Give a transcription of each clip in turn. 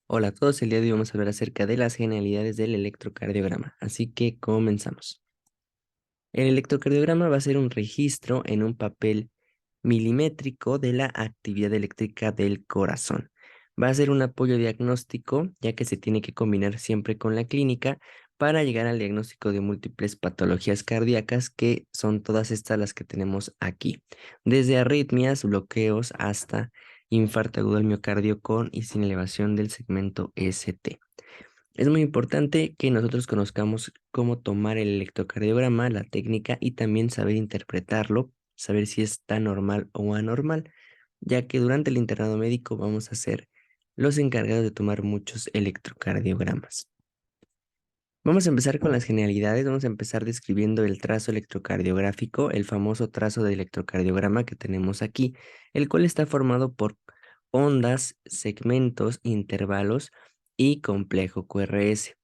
Hola a todos, el día de hoy vamos a hablar acerca de las genialidades del electrocardiograma, así que comenzamos. El electrocardiograma va a ser un registro en un papel milimétrico de la actividad eléctrica del corazón. Va a ser un apoyo diagnóstico, ya que se tiene que combinar siempre con la clínica para llegar al diagnóstico de múltiples patologías cardíacas, que son todas estas las que tenemos aquí, desde arritmias, bloqueos hasta infarto agudo del miocardio con y sin elevación del segmento ST. Es muy importante que nosotros conozcamos cómo tomar el electrocardiograma, la técnica y también saber interpretarlo, saber si está normal o anormal, ya que durante el internado médico vamos a ser los encargados de tomar muchos electrocardiogramas. Vamos a empezar con las generalidades, vamos a empezar describiendo el trazo electrocardiográfico, el famoso trazo de electrocardiograma que tenemos aquí, el cual está formado por ondas, segmentos, intervalos y complejo QRS.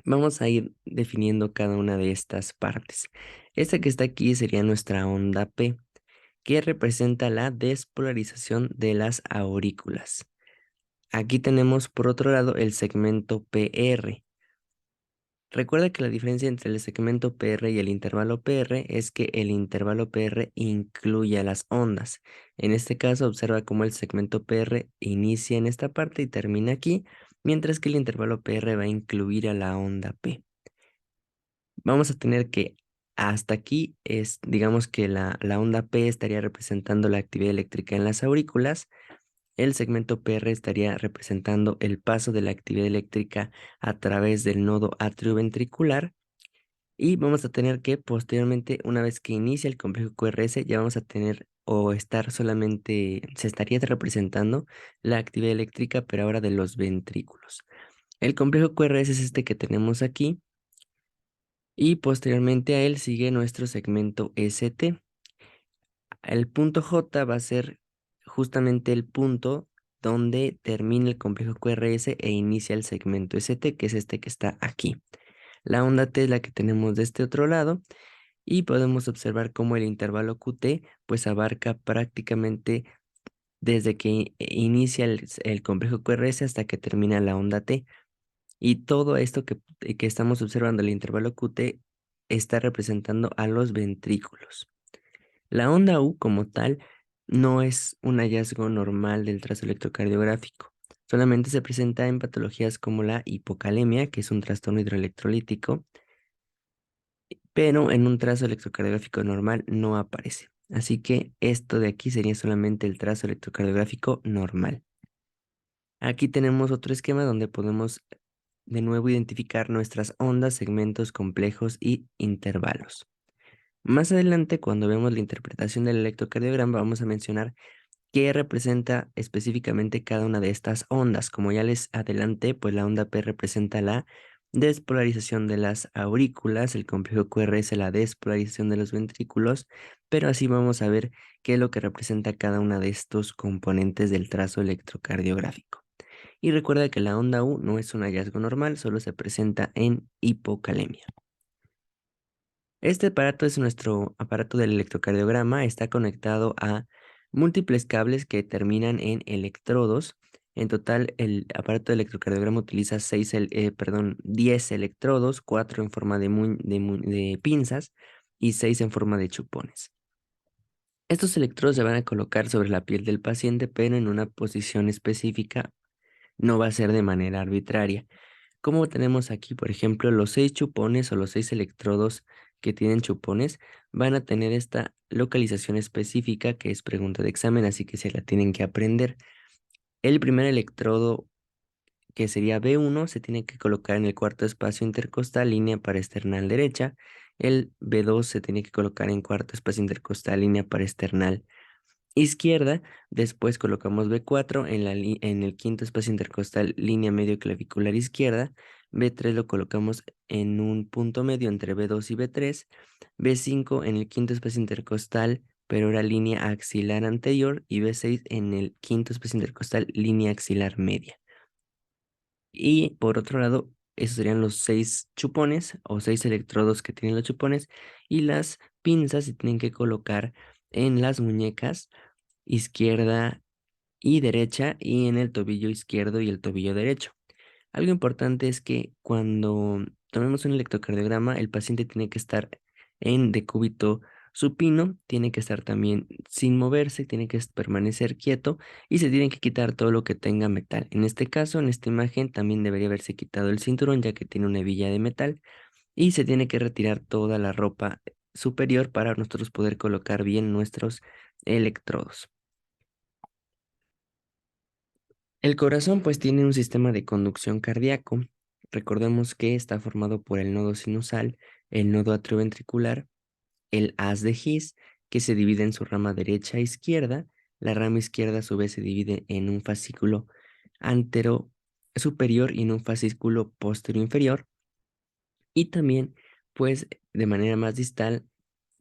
Vamos a ir definiendo cada una de estas partes. Esta que está aquí sería nuestra onda P, que representa la despolarización de las aurículas. Aquí tenemos por otro lado el segmento PR. Recuerda que la diferencia entre el segmento PR y el intervalo PR es que el intervalo PR incluye a las ondas. En este caso, observa cómo el segmento PR inicia en esta parte y termina aquí, mientras que el intervalo PR va a incluir a la onda P. Vamos a tener que hasta aquí es, digamos que la onda P estaría representando la actividad eléctrica en las aurículas, el segmento PR estaría representando el paso de la actividad eléctrica a través del nodo atrioventricular y vamos a tener que posteriormente, una vez que inicia el complejo QRS, ya vamos a tener o estar solamente, se estaría representando la actividad eléctrica, pero ahora de los ventrículos. El complejo QRS es este que tenemos aquí y posteriormente a él sigue nuestro segmento ST. El punto J va a ser justamente el punto donde termina el complejo QRS e inicia el segmento ST, que es este que está aquí. La onda T es la que tenemos de este otro lado y podemos observar cómo el intervalo QT pues abarca prácticamente desde que inicia el complejo QRS hasta que termina la onda T. Y todo esto que estamos observando, el intervalo QT, está representando a los ventrículos. La onda U como tal no es un hallazgo normal del trazo electrocardiográfico. Solamente se presenta en patologías como la hipocalemia, que es un trastorno hidroelectrolítico, pero en un trazo electrocardiográfico normal no aparece. Así que esto de aquí sería solamente el trazo electrocardiográfico normal. Aquí tenemos otro esquema donde podemos de nuevo identificar nuestras ondas, segmentos complejos y intervalos. Más adelante, cuando vemos la interpretación del electrocardiograma, vamos a mencionar qué representa específicamente cada una de estas ondas. Como ya les adelanté, pues la onda P representa la despolarización de las aurículas, el complejo QRS la despolarización de los ventrículos, pero así vamos a ver qué es lo que representa cada una de estos componentes del trazo electrocardiográfico. Y recuerda que la onda U no es un hallazgo normal, solo se presenta en hipocalemia. Este aparato es nuestro aparato del electrocardiograma, está conectado a múltiples cables que terminan en electrodos. En total, el aparato de electrocardiograma utiliza 10 electrodos, 4 en forma de pinzas y 6 en forma de chupones. Estos electrodos se van a colocar sobre la piel del paciente, pero en una posición específica, no va a ser de manera arbitraria. Como tenemos aquí, por ejemplo, los 6 chupones o los 6 electrodos que tienen chupones van a tener esta localización específica que es pregunta de examen, así que se la tienen que aprender. El primer electrodo, que sería B1, se tiene que colocar en el cuarto espacio intercostal, línea parasternal derecha. El B2 se tiene que colocar en cuarto espacio intercostal, línea parasternal izquierda. Después colocamos B4 en el quinto espacio intercostal, línea medio clavicular izquierda. B3 lo colocamos en un punto medio entre B2 y B3. B5 en el quinto espacio intercostal, pero era línea axilar anterior. Y B6 en el quinto espacio intercostal, línea axilar media. Y por otro lado, esos serían los 6 chupones o 6 electrodos que tienen los chupones. Y las pinzas se tienen que colocar en las muñecas izquierda y derecha y en el tobillo izquierdo y el tobillo derecho. Algo importante es que cuando tomemos un electrocardiograma, el paciente tiene que estar en decúbito supino, tiene que estar también sin moverse, tiene que permanecer quieto y se tiene que quitar todo lo que tenga metal. En este caso, en esta imagen, también debería haberse quitado el cinturón ya que tiene una hebilla de metal y se tiene que retirar toda la ropa superior para nosotros poder colocar bien nuestros electrodos. El corazón pues tiene un sistema de conducción cardíaco. Recordemos que está formado por el nodo sinusal, el nodo atrioventricular, el haz de His, que se divide en su rama derecha e izquierda. La rama izquierda a su vez se divide en un fascículo antero superior y en un fascículo posterior inferior. Y también pues de manera más distal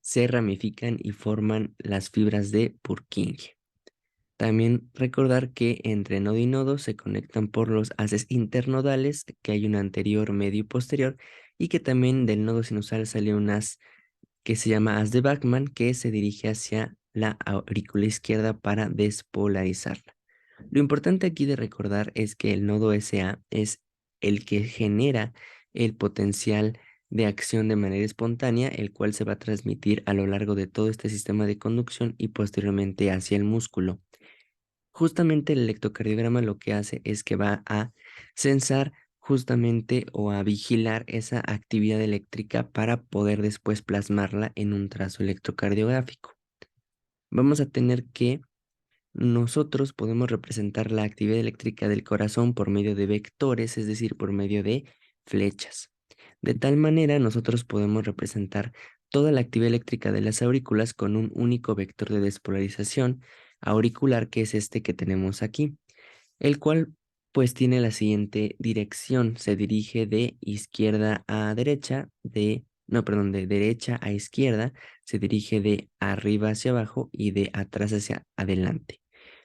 se ramifican y forman las fibras de Purkinje. También recordar que entre nodo y nodo se conectan por los haces internodales, que hay un anterior, medio y posterior, y que también del nodo sinusal sale un haz que se llama haz de Bachmann, que se dirige hacia la aurícula izquierda para despolarizarla. Lo importante aquí de recordar es que el nodo SA es el que genera el potencial de acción de manera espontánea, el cual se va a transmitir a lo largo de todo este sistema de conducción y posteriormente hacia el músculo. Justamente el electrocardiograma lo que hace es que va a censar justamente o a vigilar esa actividad eléctrica para poder después plasmarla en un trazo electrocardiográfico. Vamos a tener que nosotros podemos representar la actividad eléctrica del corazón por medio de vectores, es decir, por medio de flechas. De tal manera, nosotros podemos representar toda la actividad eléctrica de las aurículas con un único vector de despolarización auricular, que es este que tenemos aquí, el cual pues tiene la siguiente dirección, se dirige de izquierda a derecha, no, perdón, de derecha a izquierda, se dirige de arriba hacia abajo y de atrás hacia adelante.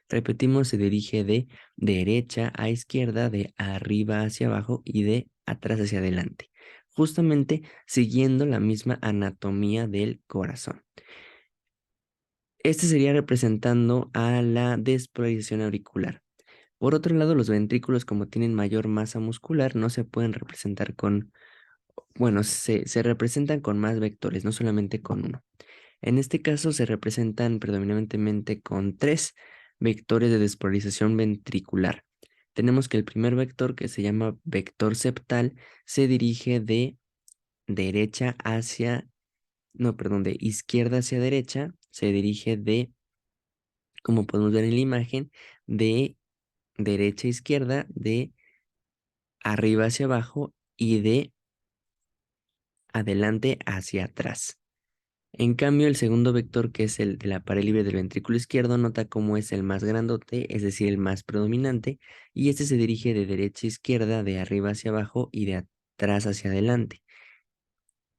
Repetimos, se dirige de derecha a izquierda, de arriba hacia abajo y de atrás hacia adelante, justamente siguiendo la misma anatomía del corazón. Este sería representando a la despolarización auricular. Por otro lado, los ventrículos, como tienen mayor masa muscular, no se pueden representar con, bueno, se representan con más vectores, no solamente con uno. En este caso se representan predominantemente con 3 vectores de despolarización ventricular. Tenemos que el primer vector, que se llama vector septal, se dirige de derecha hacia, no, perdón, de izquierda hacia derecha, se dirige de, como podemos ver en la imagen, de derecha a izquierda, de arriba hacia abajo y de adelante hacia atrás. En cambio, el segundo vector, que es el de la pared libre del ventrículo izquierdo, nota cómo es el más grandote, es decir, el más predominante, y este se dirige de derecha a izquierda, de arriba hacia abajo y de atrás hacia adelante.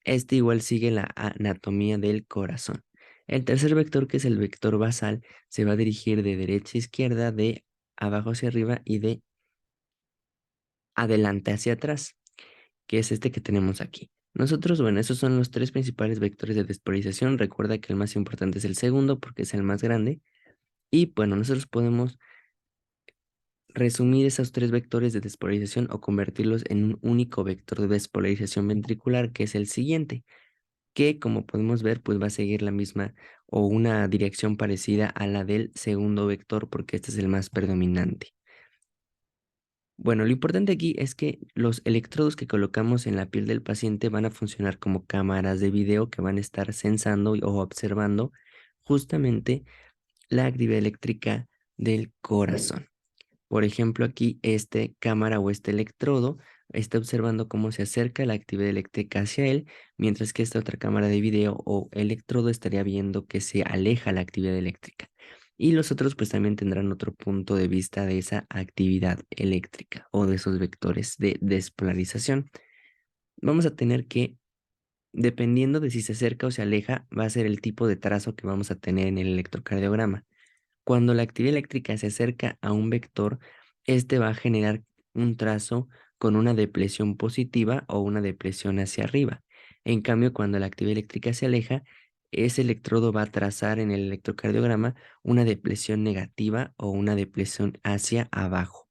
Este igual sigue la anatomía del corazón. El tercer vector, que es el vector basal, se va a dirigir de derecha a izquierda, de abajo hacia arriba y de adelante hacia atrás, que es este que tenemos aquí. Nosotros, bueno, esos son los 3 principales vectores de despolarización. Recuerda que el más importante es el segundo porque es el más grande. Y bueno, nosotros podemos resumir esos 3 vectores de despolarización o convertirlos en un único vector de despolarización ventricular, que es el siguiente, que como podemos ver, pues va a seguir la misma o una dirección parecida a la del segundo vector porque este es el más predominante. Bueno, lo importante aquí es que los electrodos que colocamos en la piel del paciente van a funcionar como cámaras de video que van a estar sensando o observando justamente la actividad eléctrica del corazón. Por ejemplo, aquí este cámara o este electrodo está observando cómo se acerca la actividad eléctrica hacia él, mientras que esta otra cámara de video o electrodo estaría viendo que se aleja la actividad eléctrica. Y los otros pues también tendrán otro punto de vista de esa actividad eléctrica o de esos vectores de despolarización. Vamos a tener que, dependiendo de si se acerca o se aleja, va a ser el tipo de trazo que vamos a tener en el electrocardiograma. Cuando la actividad eléctrica se acerca a un vector, este va a generar un trazo con una depresión positiva o una depresión hacia arriba. En cambio, cuando la actividad eléctrica se aleja, ese electrodo va a trazar en el electrocardiograma una depresión negativa o una depresión hacia abajo.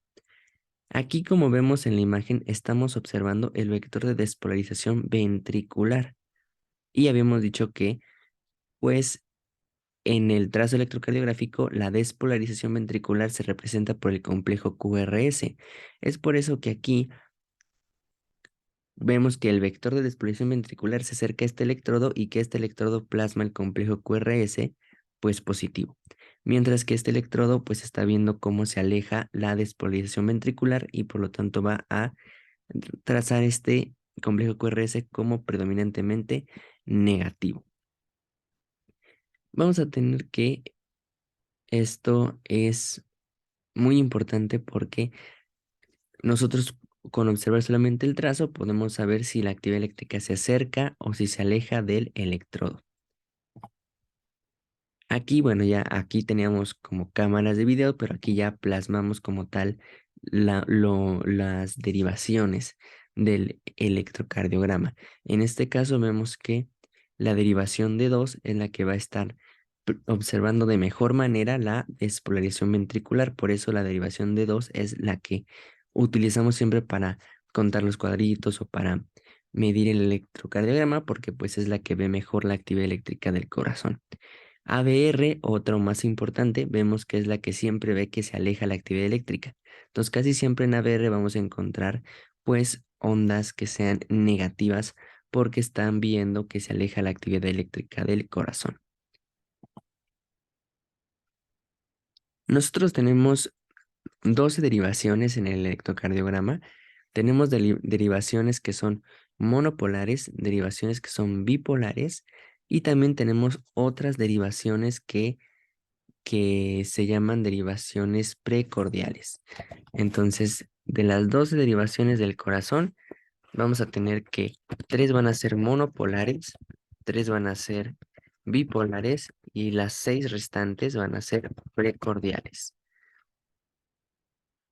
Aquí, como vemos en la imagen, estamos observando el vector de despolarización ventricular. Y habíamos dicho que, pues, en el trazo electrocardiográfico, la despolarización ventricular se representa por el complejo QRS. Es por eso que aquí vemos que el vector de despolarización ventricular se acerca a este electrodo y que este electrodo plasma el complejo QRS, pues positivo. Mientras que este electrodo, pues está viendo cómo se aleja la despolarización ventricular y por lo tanto va a trazar este complejo QRS como predominantemente negativo. Vamos a tener que esto es muy importante porque nosotros con observar solamente el trazo podemos saber si la actividad eléctrica se acerca o si se aleja del electrodo. Aquí, bueno, ya aquí teníamos como cámaras de video, pero aquí ya plasmamos como tal las derivaciones del electrocardiograma. En este caso vemos que la derivación de 2 es la que va a estar observando de mejor manera la despolarización ventricular. Por eso la derivación de 2 es la que utilizamos siempre para contar los cuadritos o para medir el electrocardiograma, porque pues es la que ve mejor la actividad eléctrica del corazón. ABR, otro más importante, vemos que es la que siempre ve que se aleja la actividad eléctrica. Entonces, casi siempre en ABR vamos a encontrar, pues, ondas que sean negativas porque están viendo que se aleja la actividad eléctrica del corazón. Nosotros tenemos 12 derivaciones en el electrocardiograma. Tenemos derivaciones que son monopolares, derivaciones que son bipolares y también tenemos otras derivaciones que se llaman derivaciones precordiales. Entonces, de las 12 derivaciones del corazón, vamos a tener que 3 van a ser monopolares, 3 van a ser bipolares y las 6 restantes van a ser precordiales.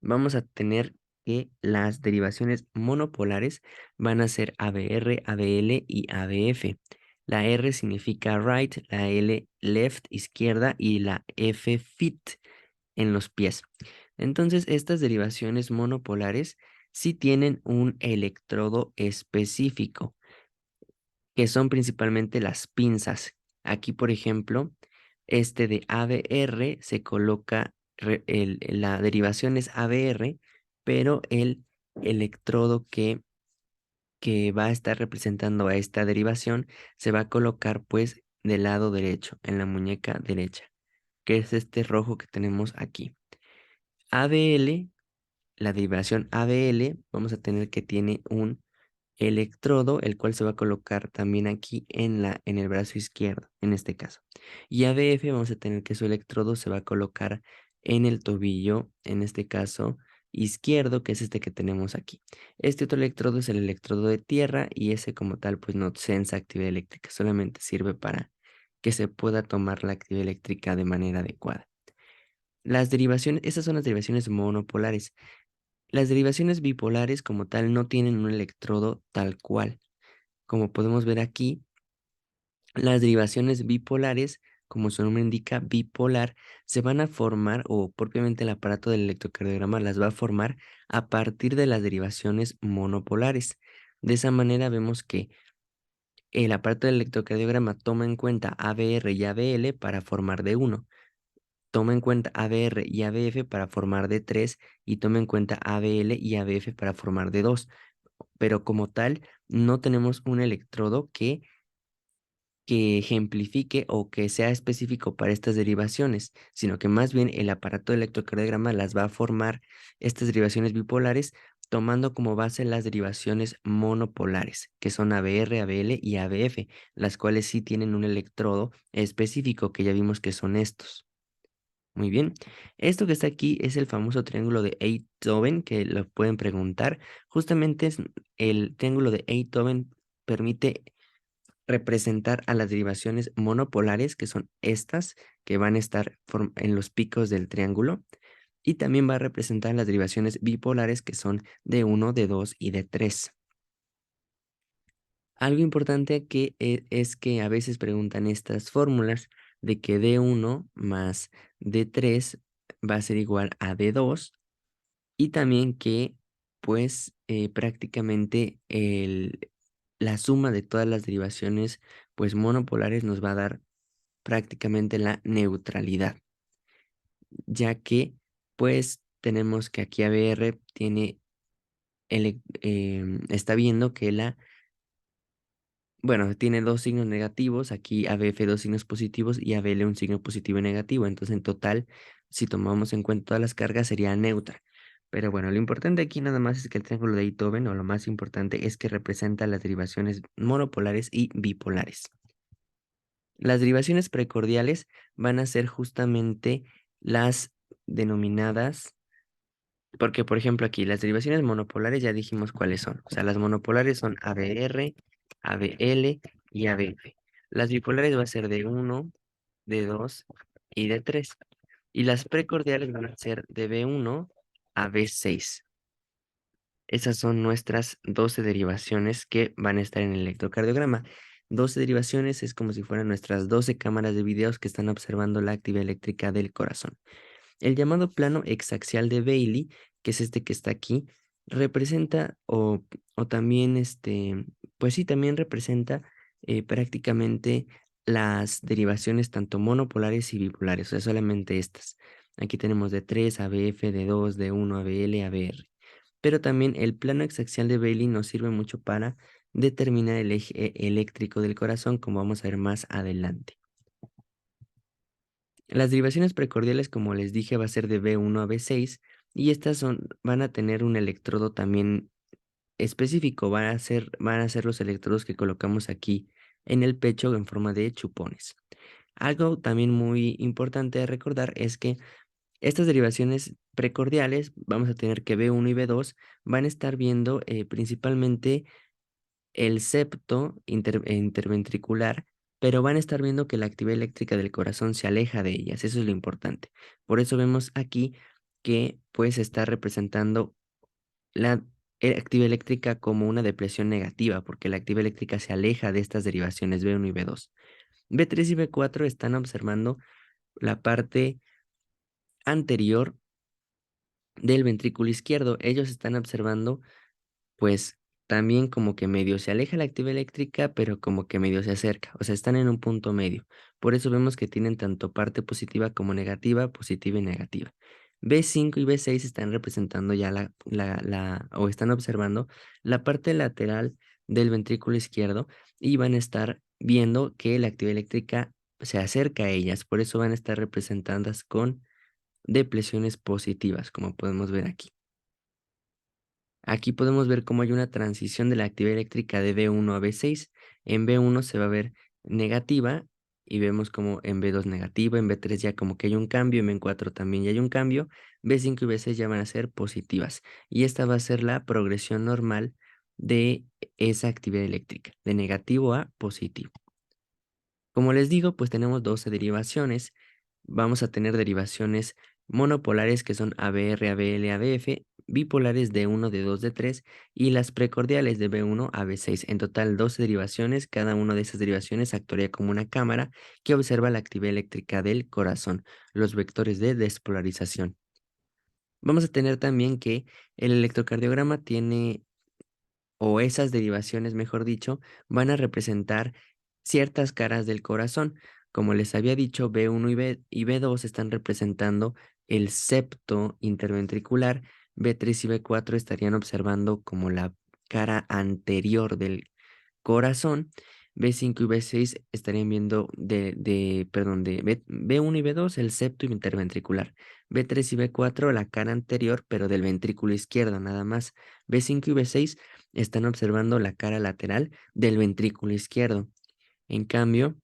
Vamos a tener que las derivaciones monopolares van a ser ABR, ABL y ABF. La R significa right, la L left, izquierda y la F fit en los pies. Entonces, estas derivaciones monopolares sí tienen un electrodo específico, que son principalmente las pinzas. Aquí, por ejemplo, este de ABR se coloca, la derivación es ABR, pero el electrodo que va a estar representando a esta derivación se va a colocar pues del lado derecho, en la muñeca derecha, que es este rojo que tenemos aquí. ABL, la derivación ABL, vamos a tener que tiene un electrodo, el cual se va a colocar también aquí en el brazo izquierdo, en este caso. Y ABF vamos a tener que su electrodo se va a colocar en el tobillo, en este caso izquierdo, que es este que tenemos aquí. Este otro electrodo es el electrodo de tierra y ese como tal pues no sensa actividad eléctrica, solamente sirve para que se pueda tomar la actividad eléctrica de manera adecuada. Las derivaciones, esas son las derivaciones monopolares. Las derivaciones bipolares como tal no tienen un electrodo tal cual. Como podemos ver aquí, las derivaciones bipolares, como su nombre indica, bipolar, se van a formar, o propiamente el aparato del electrocardiograma las va a formar a partir de las derivaciones monopolares. De esa manera vemos que el aparato del electrocardiograma toma en cuenta ABR y ABL para formar D1. Toma en cuenta ABR y ABF para formar D3 y toma en cuenta ABL y ABF para formar D2. Pero como tal, no tenemos un electrodo que ejemplifique o que sea específico para estas derivaciones, sino que más bien el aparato de electrocardiograma las va a formar estas derivaciones bipolares tomando como base las derivaciones monopolares, que son ABR, ABL y ABF, las cuales sí tienen un electrodo específico que ya vimos que son estos. Muy bien. Esto que está aquí es el famoso triángulo de Einthoven, que lo pueden preguntar. Justamente es el triángulo de Einthoven permite representar a las derivaciones monopolares, que son estas, que van a estar en los picos del triángulo, y también va a representar las derivaciones bipolares, que son d 1, d 2 y d 3. Algo importante que es que a veces preguntan estas fórmulas de que D1 más D3 va a ser igual a D2 y también que pues prácticamente la suma de todas las derivaciones pues monopolares nos va a dar prácticamente la neutralidad, ya que pues tenemos que aquí ABR tiene está viendo que bueno, tiene dos signos negativos, aquí ABF dos signos positivos y ABL un signo positivo y negativo. Entonces, en total, si tomamos en cuenta todas las cargas, sería neutra. Pero bueno, lo importante aquí nada más es que el triángulo de Einthoven, o lo más importante, es que representa las derivaciones monopolares y bipolares. Las derivaciones precordiales van a ser justamente las denominadas porque, por ejemplo, aquí las derivaciones monopolares ya dijimos cuáles son. O sea, las monopolares son ABR, ABL y ABF. Las bipolares va a ser D1, D2 y D3. Y las precordiales van a ser de B1 a B6. Esas son nuestras 12 derivaciones que van a estar en el electrocardiograma. 12 derivaciones es como si fueran nuestras 12 cámaras de videos que están observando la actividad eléctrica del corazón. El llamado plano exaxial de Bailey, que es este que está aquí, representa o también, pues sí, también representa prácticamente las derivaciones tanto monopolares y bipolares, o sea, solamente estas. Aquí tenemos de 3 ABF, de 2, de 1 ABL, ABR. Pero también el plano exaxial de Bailey nos sirve mucho para determinar el eje eléctrico del corazón, como vamos a ver más adelante. Las derivaciones precordiales, como les dije, va a ser de B1 a B6 y estas van a tener un electrodo también específico, van a ser los electrodos que colocamos aquí en el pecho en forma de chupones. Algo también muy importante de recordar es que estas derivaciones precordiales, vamos a tener que B1 y B2 van a estar viendo principalmente el septo interventricular, pero van a estar viendo que la actividad eléctrica del corazón se aleja de ellas, eso es lo importante. Por eso vemos aquí que pues está representando la actividad eléctrica como una depresión negativa, porque la actividad eléctrica se aleja de estas derivaciones B1 y B2. B3 y B4 están observando la parte anterior del ventrículo izquierdo. Ellos están observando pues también como que medio se aleja la actividad eléctrica, pero como que medio se acerca, o sea, están en un punto medio. Por eso vemos que tienen tanto parte positiva y negativa. B5 y B6 están representando ya o están observando la parte lateral del ventrículo izquierdo y van a estar viendo que la actividad eléctrica se acerca a ellas, por eso van a estar representadas con deplesiones positivas, como podemos ver aquí. Aquí podemos ver cómo hay una transición de la actividad eléctrica de B1 a B6. En B1 se va a ver negativa y vemos como en B2 negativa, en B3 ya como que hay un cambio, en B4 también ya hay un cambio, B5 y B6 ya van a ser positivas. Y esta va a ser la progresión normal de esa actividad eléctrica, de negativo a positivo. Como les digo, pues tenemos 12 derivaciones. Vamos a tener derivaciones monopolares que son ABR, ABL, ABF, bipolares de 1, de 2, de 3 y las precordiales de B1 a B6. En total 12 derivaciones. Cada una de esas derivaciones actuaría como una cámara que observa la actividad eléctrica del corazón, los vectores de despolarización. Vamos a tener también que el electrocardiograma tiene o esas derivaciones, mejor dicho, van a representar ciertas caras del corazón. Como les había dicho, B1 y B2 están representando el septo interventricular, B3 y B4 estarían observando como la cara anterior del corazón, B5 y B6 estarían viendo perdón, de B1 y B2 el septo interventricular, B3 y B4 la cara anterior, pero del ventrículo izquierdo nada más, B5 y B6 están observando la cara lateral del ventrículo izquierdo. En cambio,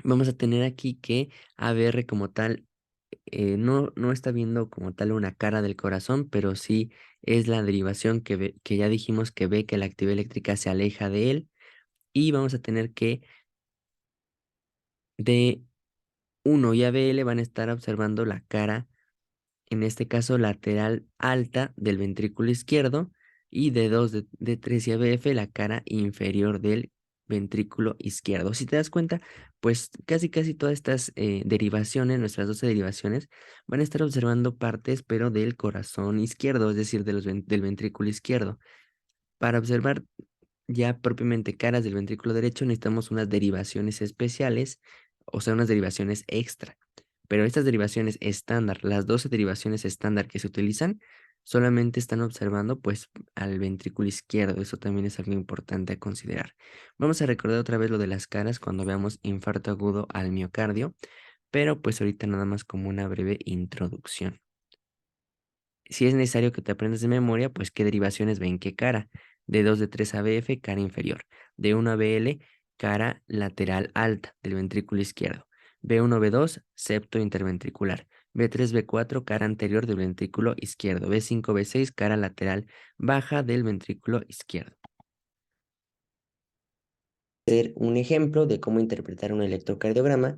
vamos a tener aquí que ABR como tal no está viendo como tal una cara del corazón, pero sí es la derivación que ya dijimos que ve que la actividad eléctrica se aleja de él y vamos a tener que D1 y ABL van a estar observando la cara, en este caso lateral alta del ventrículo izquierdo, y D2 de 3 y ABF la cara inferior del ventrículo izquierdo. Si te das cuenta, pues casi todas estas derivaciones, nuestras 12 derivaciones, van a estar observando partes, pero del corazón izquierdo, es decir, del ventrículo izquierdo. Para observar ya propiamente caras del ventrículo derecho, necesitamos unas derivaciones especiales, o sea, unas derivaciones extra. Pero estas derivaciones estándar, las 12 derivaciones estándar que se utilizan, solamente están observando pues al ventrículo izquierdo. Eso también es algo importante a considerar. Vamos a recordar otra vez lo de las caras cuando veamos infarto agudo al miocardio, pero pues ahorita nada más como una breve introducción. Si es necesario que te aprendas de memoria, pues qué derivaciones ven qué cara. D2 de 3 ABF, cara inferior. D1 ABL, cara lateral alta del ventrículo izquierdo. B1 B2, septo interventricular. B3 B4, cara anterior del ventrículo izquierdo. B5 B6, cara lateral baja del ventrículo izquierdo. Hacer un ejemplo de cómo interpretar un electrocardiograma.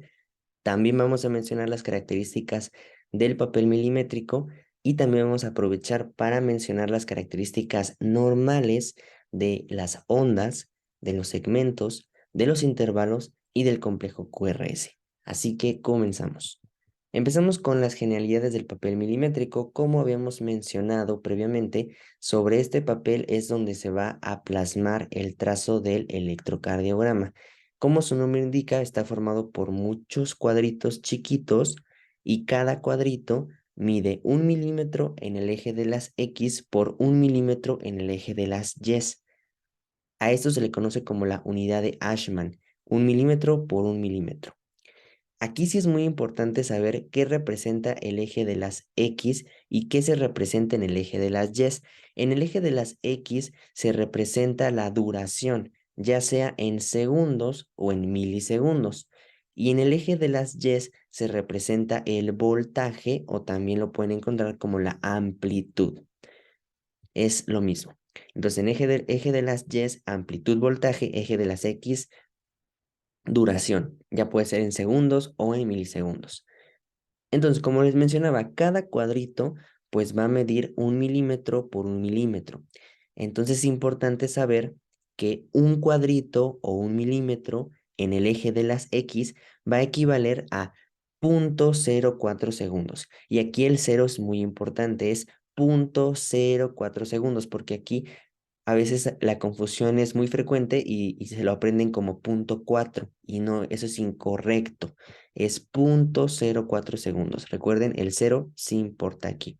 También vamos a mencionar las características del papel milimétrico y también vamos a aprovechar para mencionar las características normales de las ondas, de los segmentos, de los intervalos y del complejo QRS. Así que comenzamos. Empezamos con las generalidades del papel milimétrico. Como habíamos mencionado previamente, sobre este papel es donde se va a plasmar el trazo del electrocardiograma. Como su nombre indica, está formado por muchos cuadritos chiquitos y cada cuadrito mide 1 milímetro en el eje de las X por 1 milímetro en el eje de las Y. A esto se le conoce como la unidad de Ashman, 1 milímetro por 1 milímetro. Aquí sí es muy importante saber qué representa el eje de las X y qué se representa en el eje de las Y. En el eje de las X se representa la duración, ya sea en segundos o en milisegundos. Y en el eje de las Y se representa el voltaje o también lo pueden encontrar como la amplitud. Es lo mismo. Entonces, en eje de las Y, amplitud, voltaje, eje de las X, duración. Ya puede ser en segundos o en milisegundos. Entonces, como les mencionaba, cada cuadrito pues va a medir 1 milímetro por 1 milímetro. Entonces es importante saber que un cuadrito o 1 milímetro en el eje de las X va a equivaler a 0.04 segundos. Y aquí el cero es muy importante, es 0.04 segundos, porque aquí a veces la confusión es muy frecuente y se lo aprenden como 0.4 y no, eso es incorrecto. Es 0.04 segundos. Recuerden, el cero sí importa aquí.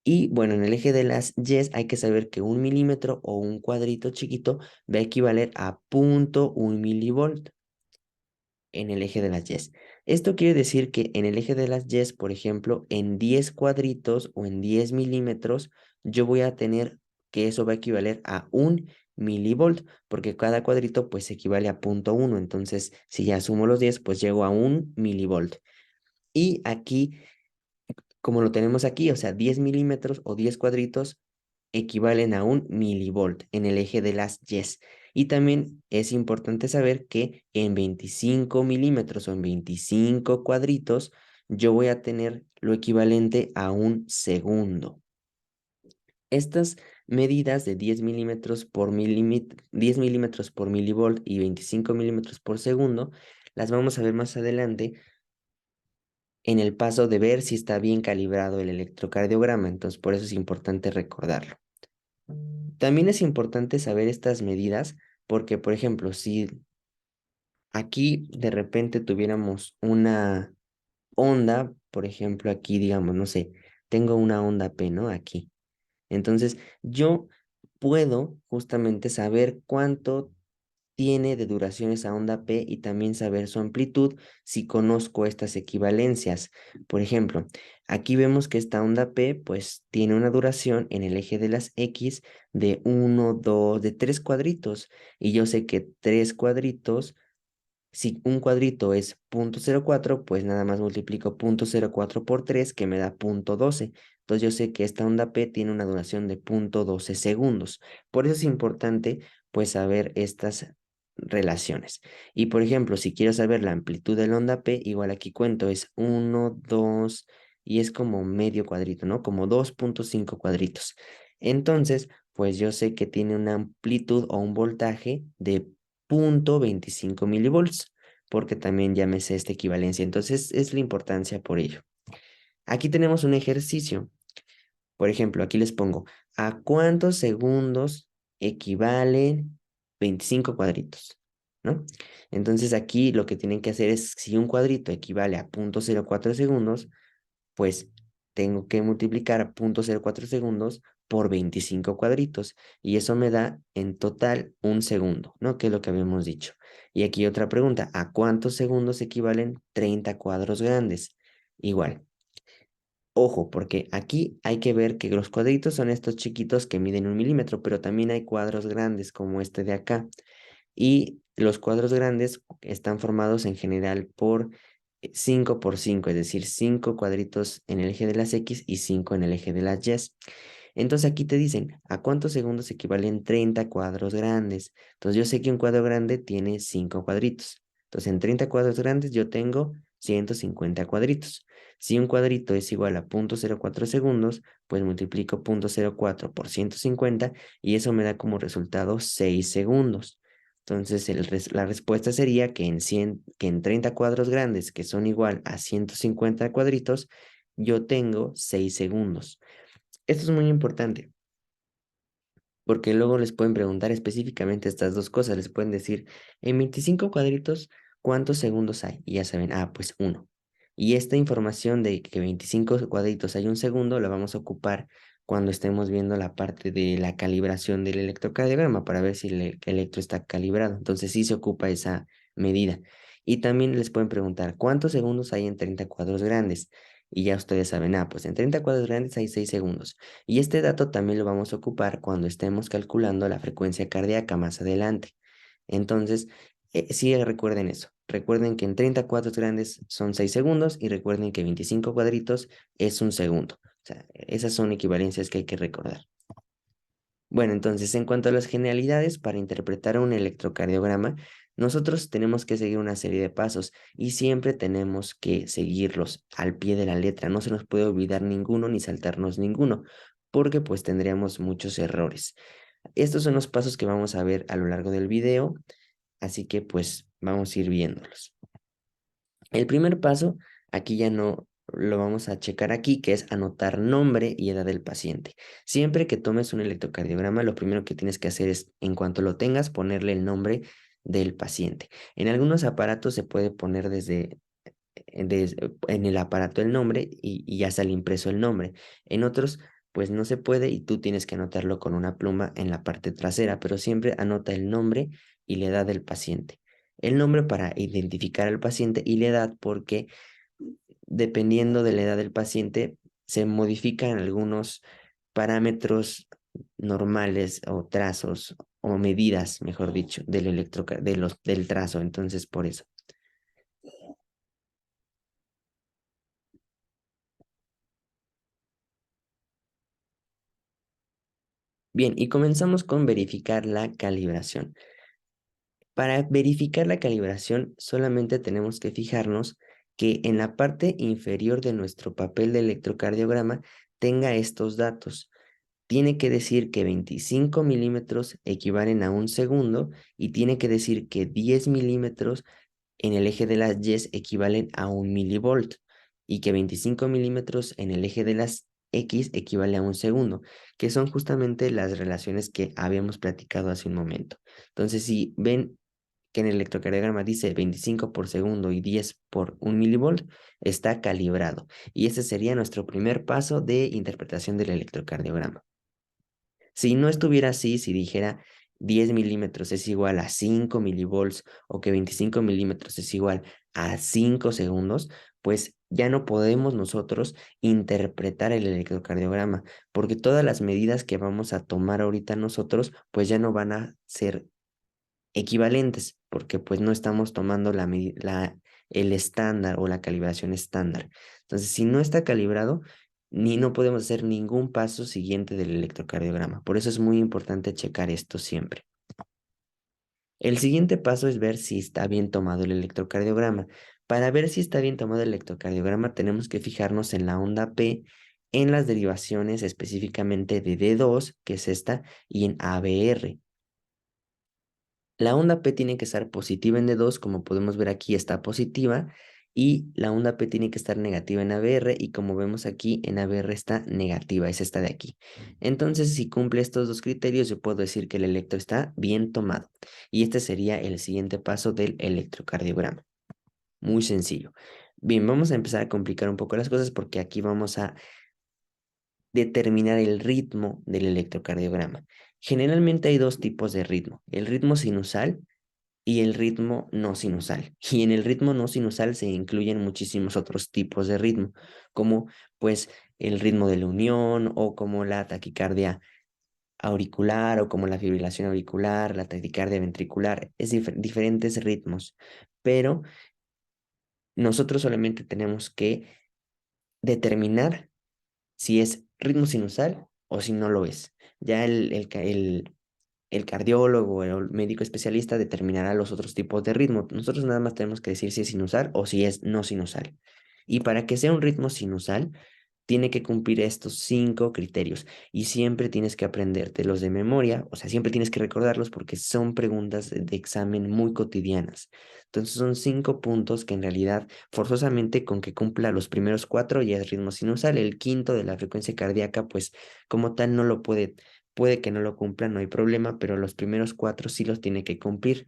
Y bueno, en el eje de las Y hay que saber que 1 milímetro o un cuadrito chiquito va a equivaler a 0.1 milivolt en el eje de las Y. Esto quiere decir que en el eje de las Y, por ejemplo, en 10 cuadritos o en 10 milímetros, yo voy a tener que eso va a equivaler a 1 milivolt, porque cada cuadrito pues equivale a 0.1. Entonces, si ya sumo los 10, pues llego a 1 milivolt. Y aquí, como lo tenemos aquí, o sea, 10 milímetros o 10 cuadritos equivalen a 1 milivolt en el eje de las Y. Y también es importante saber que en 25 milímetros o en 25 cuadritos yo voy a tener lo equivalente a un segundo. Estas medidas de 10 milímetros por 10 milímetros por milivolt y 25 milímetros por segundo las vamos a ver más adelante en el paso de ver si está bien calibrado el electrocardiograma. Entonces, por eso es importante recordarlo. También es importante saber estas medidas porque, por ejemplo, si aquí de repente tuviéramos una onda, por ejemplo, aquí digamos, no sé, tengo una onda P, ¿no? Aquí. Entonces, yo puedo justamente saber cuánto tiene de duración esa onda P y también saber su amplitud si conozco estas equivalencias. Por ejemplo, aquí vemos que esta onda P pues tiene una duración en el eje de las X de 1, 2, de 3 cuadritos y yo sé que 3 cuadritos, si un cuadrito es 0.04, pues nada más multiplico 0.04 por 3 que me da 0.12. Entonces yo sé que esta onda P tiene una duración de 0.12 segundos. Por eso es importante pues saber estas relaciones. Y por ejemplo, si quiero saber la amplitud de la onda P, igual aquí cuento, es 1, 2 y es como medio cuadrito, ¿no? Como 2.5 cuadritos. Entonces, pues yo sé que tiene una amplitud o un voltaje de 0,25 milivolts, porque también ya me sé esta equivalencia. Entonces, es la importancia por ello. Aquí tenemos un ejercicio. Por ejemplo, aquí les pongo, ¿a cuántos segundos equivalen 25 cuadritos? ¿No? Entonces aquí lo que tienen que hacer es, si un cuadrito equivale a 0,04 segundos, pues tengo que multiplicar 0,04 segundos por 25 cuadritos y eso me da en total un segundo, ¿no? Que es lo que habíamos dicho. Y aquí otra pregunta, ¿a cuántos segundos equivalen 30 cuadros grandes? Igual. Ojo, porque aquí hay que ver que los cuadritos son estos chiquitos que miden 1 milímetro, pero también hay cuadros grandes como este de acá. Y los cuadros grandes están formados en general por 5 por 5, es decir, 5 cuadritos en el eje de las X y 5 en el eje de las Y. Entonces aquí te dicen, ¿a cuántos segundos equivalen 30 cuadros grandes? Entonces yo sé que un cuadro grande tiene 5 cuadritos. Entonces en 30 cuadros grandes yo tengo 150 cuadritos. Si un cuadrito es igual a 0,04 segundos, pues multiplico 0,04 por 150 y eso me da como resultado 6 segundos. Entonces la respuesta sería que en 30 cuadros grandes, que son igual a 150 cuadritos, yo tengo 6 segundos. Esto es muy importante porque luego les pueden preguntar específicamente estas dos cosas. Les pueden decir, en 25 cuadritos, ¿cuántos segundos hay? Y ya saben, pues uno. Y esta información de que 25 cuadritos hay un segundo la vamos a ocupar cuando estemos viendo la parte de la calibración del electrocardiograma para ver si el electro está calibrado. Entonces sí se ocupa esa medida. Y también les pueden preguntar, ¿cuántos segundos hay en 30 cuadros grandes? Y ya ustedes saben, pues en 30 cuadros grandes hay 6 segundos. Y este dato también lo vamos a ocupar cuando estemos calculando la frecuencia cardíaca más adelante. Entonces, sí recuerden eso. Recuerden que en 30 cuadros grandes son 6 segundos y recuerden que 25 cuadritos es un segundo. O sea, esas son equivalencias que hay que recordar. Bueno, entonces, en cuanto a las generalidades para interpretar un electrocardiograma, nosotros tenemos que seguir una serie de pasos y siempre tenemos que seguirlos al pie de la letra. No se nos puede olvidar ninguno ni saltarnos ninguno, porque pues tendríamos muchos errores. Estos son los pasos que vamos a ver a lo largo del video, así que pues vamos a ir viéndolos. El primer paso, aquí ya no lo vamos a checar aquí, que es anotar nombre y edad del paciente. Siempre que tomes un electrocardiograma, lo primero que tienes que hacer es, en cuanto lo tengas, ponerle el nombre del paciente. En algunos aparatos se puede poner en el aparato el nombre y ya sale impreso el nombre. En otros, pues no se puede y tú tienes que anotarlo con una pluma en la parte trasera, pero siempre anota el nombre y la edad del paciente. El nombre para identificar al paciente y la edad porque dependiendo de la edad del paciente se modifican algunos parámetros normales o trazos o medidas, mejor dicho, del trazo. Entonces, por eso. Bien, y comenzamos con verificar la calibración. Para verificar la calibración, solamente tenemos que fijarnos que en la parte inferior de nuestro papel de electrocardiograma tenga estos datos. Tiene que decir que 25 milímetros equivalen a un segundo y tiene que decir que 10 milímetros en el eje de las Y equivalen a 1 milivolt y que 25 milímetros en el eje de las X equivale a un segundo, que son justamente las relaciones que habíamos platicado hace un momento. Entonces, si ven que en el electrocardiograma dice 25 por segundo y 10 por 1 milivolt, está calibrado. Y ese sería nuestro primer paso de interpretación del electrocardiograma. Si no estuviera así, si dijera 10 milímetros es igual a 5 milivolts o que 25 milímetros es igual a 5 segundos, pues ya no podemos nosotros interpretar el electrocardiograma, porque todas las medidas que vamos a tomar ahorita nosotros, pues ya no van a ser equivalentes, porque pues no estamos tomando el estándar o la calibración estándar. Entonces, si no está calibrado, ni no podemos hacer ningún paso siguiente del electrocardiograma. Por eso es muy importante checar esto siempre. El siguiente paso es ver si está bien tomado el electrocardiograma. Para ver si está bien tomado el electrocardiograma, tenemos que fijarnos en la onda P en las derivaciones específicamente de D2, que es esta, y en ABR. La onda P tiene que estar positiva en D2, como podemos ver aquí está positiva, y la onda P tiene que estar negativa en ABR, y como vemos aquí en ABR está negativa, es esta de aquí. Entonces, si cumple estos dos criterios, yo puedo decir que el electro está bien tomado. Y este sería el siguiente paso del electrocardiograma. Muy sencillo. Bien, vamos a empezar a complicar un poco las cosas porque aquí vamos a determinar el ritmo del electrocardiograma. Generalmente hay dos tipos de ritmo, el ritmo sinusal y el ritmo no sinusal. Y en el ritmo no sinusal se incluyen muchísimos otros tipos de ritmo, como pues el ritmo de la unión o como la taquicardia auricular o como la fibrilación auricular, la taquicardia ventricular, es diferentes ritmos, pero nosotros solamente tenemos que determinar si es ritmo sinusal o si no lo es. Ya el cardiólogo o el médico especialista determinará los otros tipos de ritmo. Nosotros nada más tenemos que decir si es sinusal o si es no sinusal. Y para que sea un ritmo sinusal, tiene que cumplir estos 5 criterios y siempre tienes que aprendértelos de memoria, o sea, siempre tienes que recordarlos porque son preguntas de examen muy cotidianas. Entonces son 5 puntos que en realidad forzosamente con que cumpla los primeros 4 ya es ritmo sinusal, el quinto de la frecuencia cardíaca pues como tal no lo puede que no lo cumpla, no hay problema, pero los primeros 4 sí los tiene que cumplir.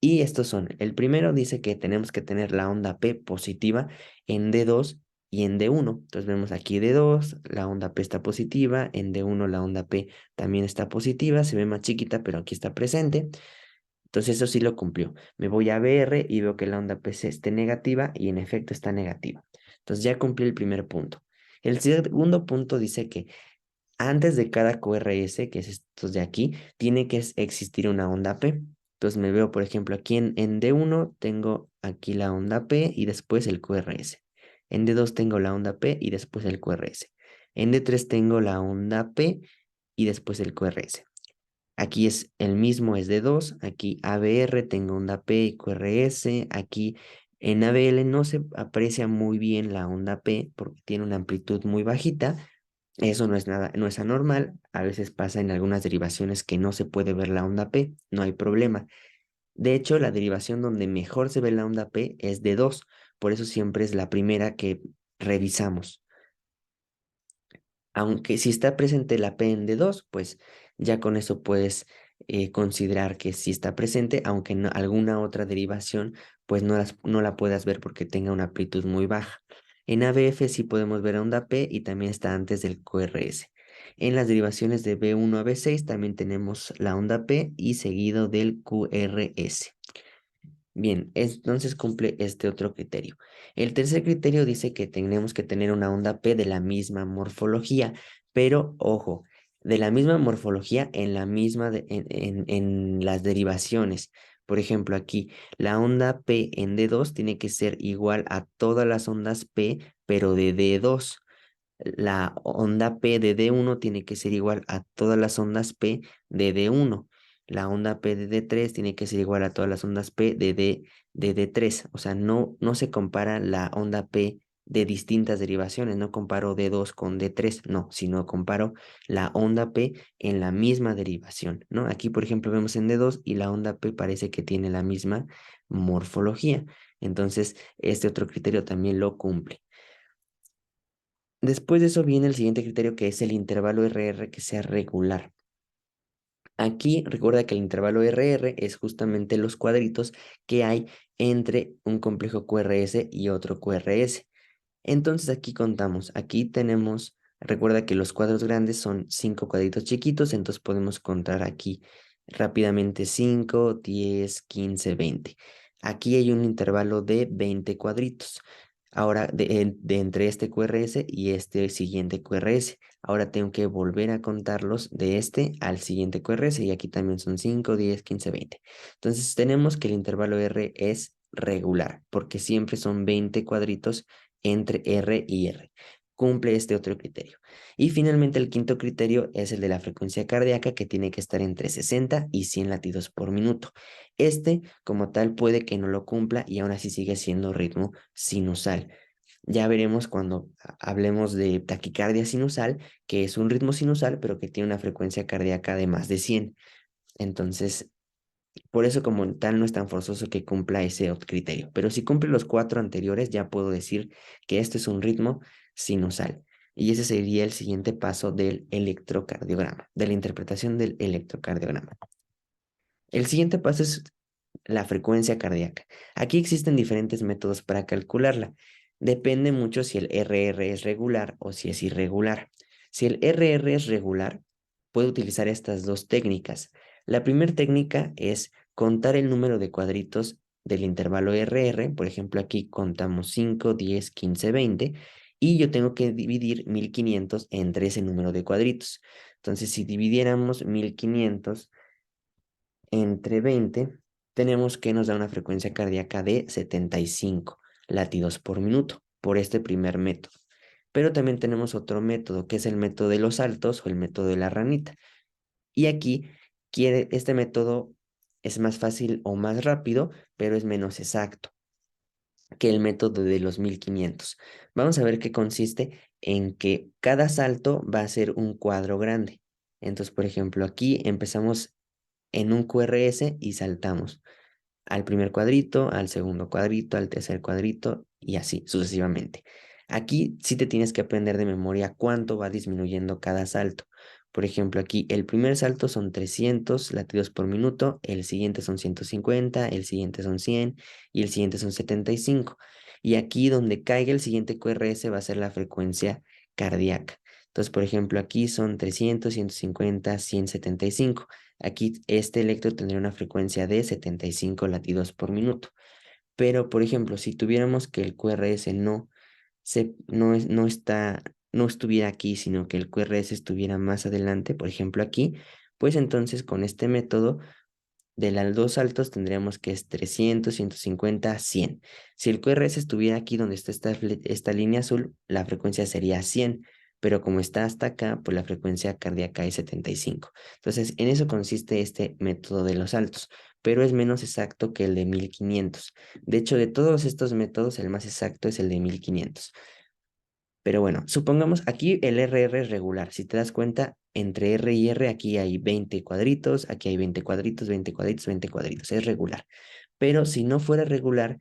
Y estos son, el primero dice que tenemos que tener la onda P positiva en D2 y en D1. Entonces vemos aquí D2, la onda P está positiva, en D1 la onda P también está positiva, se ve más chiquita, pero aquí está presente. Entonces eso sí lo cumplió. Me voy a BR y veo que la onda P esté negativa y en efecto está negativa. Entonces ya cumplí el primer punto. El segundo punto dice que antes de cada QRS, que es estos de aquí, tiene que existir una onda P. Entonces me veo, por ejemplo, aquí en D1 tengo aquí la onda P y después el QRS. En D2 tengo la onda P y después el QRS. En D3 tengo la onda P y después el QRS. Aquí es el mismo, es D2. Aquí ABR tengo onda P y QRS. Aquí en ABL no se aprecia muy bien la onda P porque tiene una amplitud muy bajita. Eso no es nada, no es anormal. A veces pasa en algunas derivaciones que no se puede ver la onda P, no hay problema. De hecho, la derivación donde mejor se ve la onda P es de 2, por eso siempre es la primera que revisamos. Aunque si está presente la P en D2, pues ya con eso puedes considerar que sí está presente, aunque en alguna otra derivación pues no la puedas ver porque tenga una amplitud muy baja. En ABF sí podemos ver onda P y también está antes del QRS. En las derivaciones de B1 a B6 también tenemos la onda P y seguido del QRS. Bien, entonces cumple este otro criterio. El tercer criterio dice que tenemos que tener una onda P de la misma morfología, pero ojo, de la misma morfología en la misma en las derivaciones. Por ejemplo, aquí la onda P en D2 tiene que ser igual a todas las ondas P, pero de D2. La onda P de D1 tiene que ser igual a todas las ondas P de D1. La onda P de D3 tiene que ser igual a todas las ondas P de D3. O sea, no se compara la onda P de distintas derivaciones. No comparo D2 con D3, no, sino comparo la onda P en la misma derivación, ¿no? Aquí, por ejemplo, vemos en D2 y la onda P parece que tiene la misma morfología. Entonces, este otro criterio también lo cumple. Después de eso viene el siguiente criterio que es el intervalo RR que sea regular. Aquí recuerda que el intervalo RR es justamente los cuadritos que hay entre un complejo QRS y otro QRS. Entonces aquí contamos, aquí tenemos, recuerda que los cuadros grandes son 5 cuadritos chiquitos, entonces podemos contar aquí rápidamente 5, 10, 15, 20. Aquí hay un intervalo de 20 cuadritos. Ahora, de entre este QRS y este siguiente QRS. Ahora tengo que volver a contarlos de este al siguiente QRS y aquí también son 5, 10, 15, 20. Entonces tenemos que el intervalo R es regular porque siempre son 20 cuadritos entre R y R. Cumple este otro criterio. Y finalmente el quinto criterio es el de la frecuencia cardíaca que tiene que estar entre 60 y 100 latidos por minuto. Este como tal puede que no lo cumpla y aún así sigue siendo ritmo sinusal. Ya veremos cuando hablemos de taquicardia sinusal, que es un ritmo sinusal, pero que tiene una frecuencia cardíaca de más de 100. Entonces, por eso como tal no es tan forzoso que cumpla ese otro criterio. Pero si cumple los cuatro anteriores, ya puedo decir que este es un ritmo sinusal. Y ese sería el siguiente paso del electrocardiograma, de la interpretación del electrocardiograma. El siguiente paso es la frecuencia cardíaca. Aquí existen diferentes métodos para calcularla. Depende mucho si el RR es regular o si es irregular. Si el RR es regular, puedo utilizar estas dos técnicas. La primera técnica es contar el número de cuadritos del intervalo RR. Por ejemplo, aquí contamos 5, 10, 15, 20 y yo tengo que dividir 1500 entre ese número de cuadritos. Entonces, si dividiéramos 1500 entre 20, tenemos que nos da una frecuencia cardíaca de 75 latidos por minuto por este primer método. Pero también tenemos otro método, que es el método de los saltos o el método de la ranita. Y aquí este método es más fácil o más rápido, pero es menos exacto que el método de los 1500. Vamos a ver qué consiste en que cada salto va a ser un cuadro grande. Entonces, por ejemplo, aquí empezamos en un QRS y saltamos al primer cuadrito, al segundo cuadrito, al tercer cuadrito y así sucesivamente. Aquí sí te tienes que aprender de memoria cuánto va disminuyendo cada salto. Por ejemplo, aquí el primer salto son 300 latidos por minuto, el siguiente son 150, el siguiente son 100 y el siguiente son 75. Y aquí donde caiga el siguiente QRS va a ser la frecuencia cardíaca. Entonces, por ejemplo, aquí son 300, 150, 175. Aquí este electro tendría una frecuencia de 75 latidos por minuto. Pero, por ejemplo, si tuviéramos que el QRS no estuviera aquí, sino que el QRS estuviera más adelante, por ejemplo aquí, pues entonces con este método de los dos saltos tendríamos que es 300, 150, 100. Si el QRS estuviera aquí donde está esta línea azul, la frecuencia sería 100, pero como está hasta acá, pues la frecuencia cardíaca es 75. Entonces, en eso consiste este método de los saltos, pero es menos exacto que el de 1500. De hecho, de todos estos métodos, el más exacto es el de 1500. Pero bueno, supongamos aquí el RR es regular. Si te das cuenta, entre R y R aquí hay 20 cuadritos, aquí hay 20 cuadritos, 20 cuadritos, 20 cuadritos. Es regular. Pero si no fuera regular,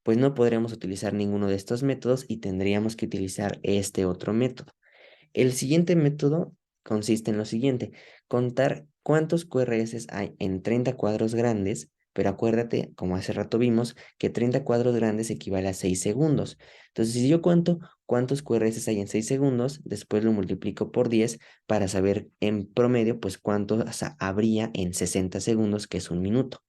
pues no podríamos utilizar ninguno de estos métodos y tendríamos que utilizar este otro método. El siguiente método consiste en lo siguiente: contar cuántos QRS hay en 30 cuadros grandes, pero acuérdate, como hace rato vimos, que 30 cuadros grandes equivale a 6 segundos. Entonces, si yo cuento cuántos QRS hay en 6 segundos, después lo multiplico por 10 para saber en promedio, pues cuántos habría en 60 segundos, que es un minuto.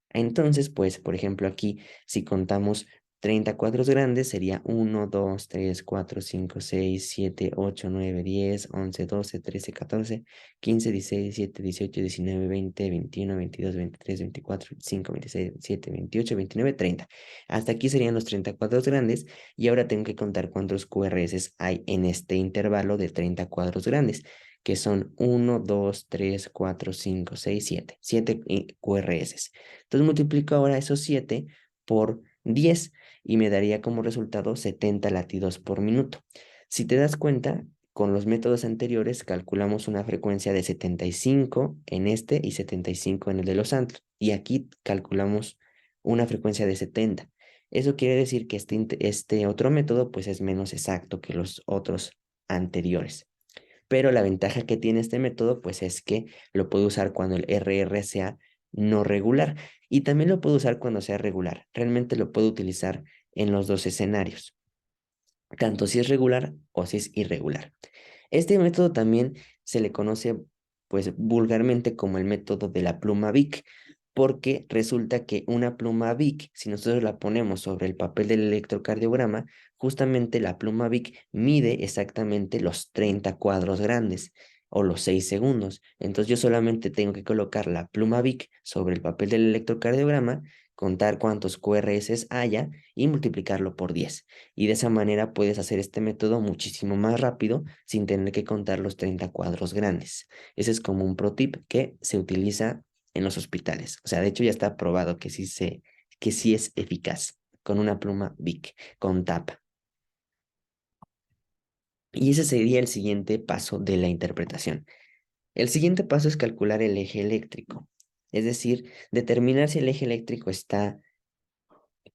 Entonces, pues, por ejemplo, aquí, si contamos 30 cuadros grandes, sería 1, 2, 3, 4, 5, 6, 7, 8, 9, 10, 11, 12, 13, 14, 15, 16, 17, 18, 19, 20, 21, 22, 23, 24, 25, 26, 27, 28, 29, 30. Hasta aquí serían los 30 cuadros grandes y ahora tengo que contar cuántos QRS hay en este intervalo de 30 cuadros grandes, que son 1, 2, 3, 4, 5, 6, 7. 7 QRS. Entonces multiplico ahora esos 7 por 10 y me daría como resultado 70 latidos por minuto. Si te das cuenta, con los métodos anteriores calculamos una frecuencia de 75 en este y 75 en el de los antros. Y aquí calculamos una frecuencia de 70. Eso quiere decir que este otro método pues es menos exacto que los otros anteriores. Pero la ventaja que tiene este método, pues es que lo puedo usar cuando el RR sea no regular y también lo puedo usar cuando sea regular. Realmente lo puedo utilizar en los dos escenarios, tanto si es regular o si es irregular. Este método también se le conoce, pues, vulgarmente como el método de la pluma Bic, porque resulta que una pluma Bic, si nosotros la ponemos sobre el papel del electrocardiograma, justamente la pluma Bic mide exactamente los 30 cuadros grandes o los 6 segundos. Entonces yo solamente tengo que colocar la pluma Bic sobre el papel del electrocardiograma, contar cuántos QRS haya y multiplicarlo por 10. Y de esa manera puedes hacer este método muchísimo más rápido sin tener que contar los 30 cuadros grandes. Ese es como un pro tip que se utiliza en los hospitales. O sea, de hecho ya está probado que sí es eficaz. con una pluma Bic, con tapa. Y ese sería el siguiente paso de la interpretación. El siguiente paso es calcular el eje eléctrico, es decir, determinar si el eje eléctrico está,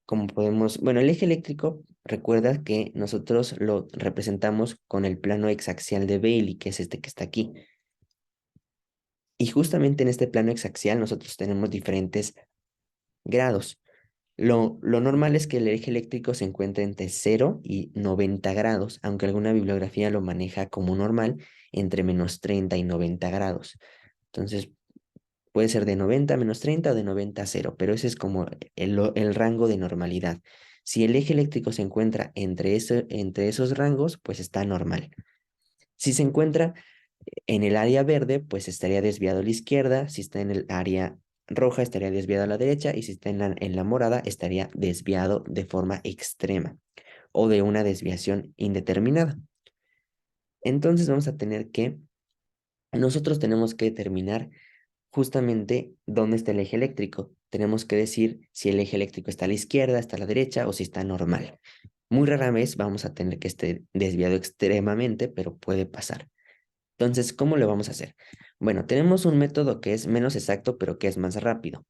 como podemos, bueno, el eje eléctrico, recuerda que nosotros lo representamos con el plano exaxial de Bailey, que es este que está aquí. Y justamente en este plano exaxial nosotros tenemos diferentes grados. Lo normal es que el eje eléctrico se encuentre entre 0 y 90 grados, aunque alguna bibliografía lo maneja como normal entre -30 y 90 grados. Entonces, puede ser de 90 a -30 o de 90 a 0, pero ese es como el rango de normalidad. Si el eje eléctrico se encuentra entre esos rangos, pues está normal. Si se encuentra en el área verde, pues estaría desviado a la izquierda; si está en el área roja, estaría desviado a la derecha; y si está en la morada, estaría desviado de forma extrema o de una desviación indeterminada. Entonces vamos a tener que, nosotros tenemos que determinar justamente dónde está el eje eléctrico. Tenemos que decir si el eje eléctrico está a la izquierda, está a la derecha o si está normal. Muy rara vez vamos a tener que esté desviado extremadamente, pero puede pasar. Entonces, ¿cómo lo vamos a hacer? Bueno, tenemos un método que es menos exacto, pero que es más rápido.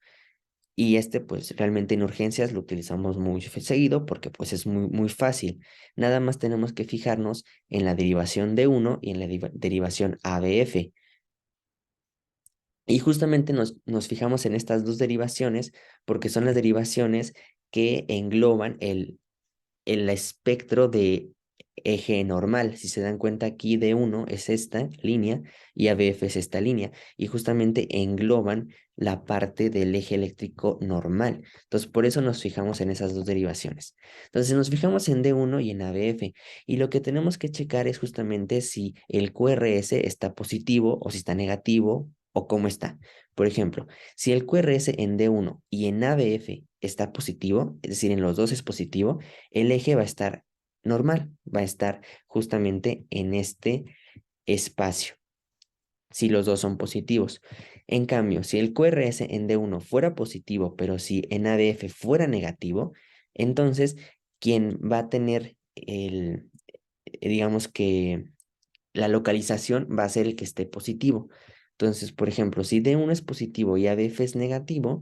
Y este, pues, realmente en urgencias lo utilizamos muy seguido porque, pues, es muy fácil. Nada más tenemos que fijarnos en la derivación de uno y en la derivación ABF. Y justamente nos fijamos en estas dos derivaciones porque son las derivaciones que engloban el espectro de eje normal. Si se dan cuenta, aquí D1 es esta línea y ABF es esta línea, y justamente engloban la parte del eje eléctrico normal. Entonces, por eso nos fijamos en esas dos derivaciones. Entonces, nos fijamos en D1 y en ABF, y lo que tenemos que checar es justamente si el QRS está positivo o si está negativo o cómo está. Por ejemplo, si el QRS en D1 y en ABF está positivo, es decir, en los dos es positivo, el eje va a estar normal, va a estar justamente en este espacio, si los dos son positivos. En cambio, si el QRS en D1 fuera positivo, pero si en ABF fuera negativo, entonces quien va a tener digamos que la localización va a ser el que esté positivo. Entonces, por ejemplo, si D1 es positivo y ABF es negativo,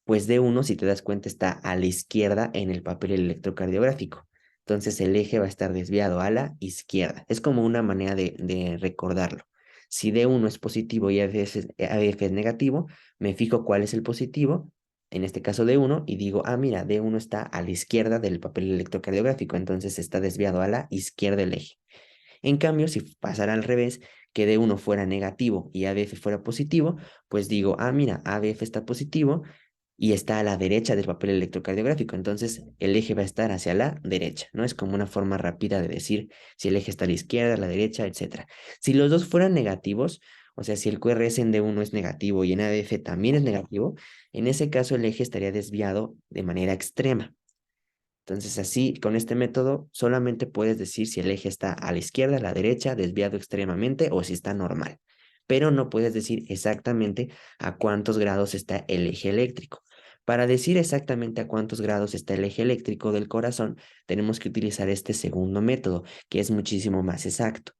pues D1, si te das cuenta, está a la izquierda en el papel electrocardiográfico. Entonces el eje va a estar desviado a la izquierda. Es como una manera de recordarlo. Si D1 es positivo y ABF es negativo, me fijo cuál es el positivo, en este caso D1, y digo, ah, mira, D1 está a la izquierda del papel electrocardiográfico, entonces está desviado a la izquierda del eje. En cambio, si pasara al revés, que D1 fuera negativo y ABF fuera positivo, pues digo, ah, mira, ABF está positivo y está a la derecha del papel electrocardiográfico. Entonces, el eje va a estar hacia la derecha, ¿no? Es como una forma rápida de decir si el eje está a la izquierda, a la derecha, etcétera. Si los dos fueran negativos, o sea, si el QRS en D1 es negativo y en ABF también es negativo, en ese caso el eje estaría desviado de manera extrema. Entonces, así, con este método, solamente puedes decir si el eje está a la izquierda, a la derecha, desviado extremadamente o si está normal. Pero no puedes decir exactamente a cuántos grados está el eje eléctrico. Para decir exactamente a cuántos grados está el eje eléctrico del corazón, tenemos que utilizar este segundo método, que es muchísimo más exacto.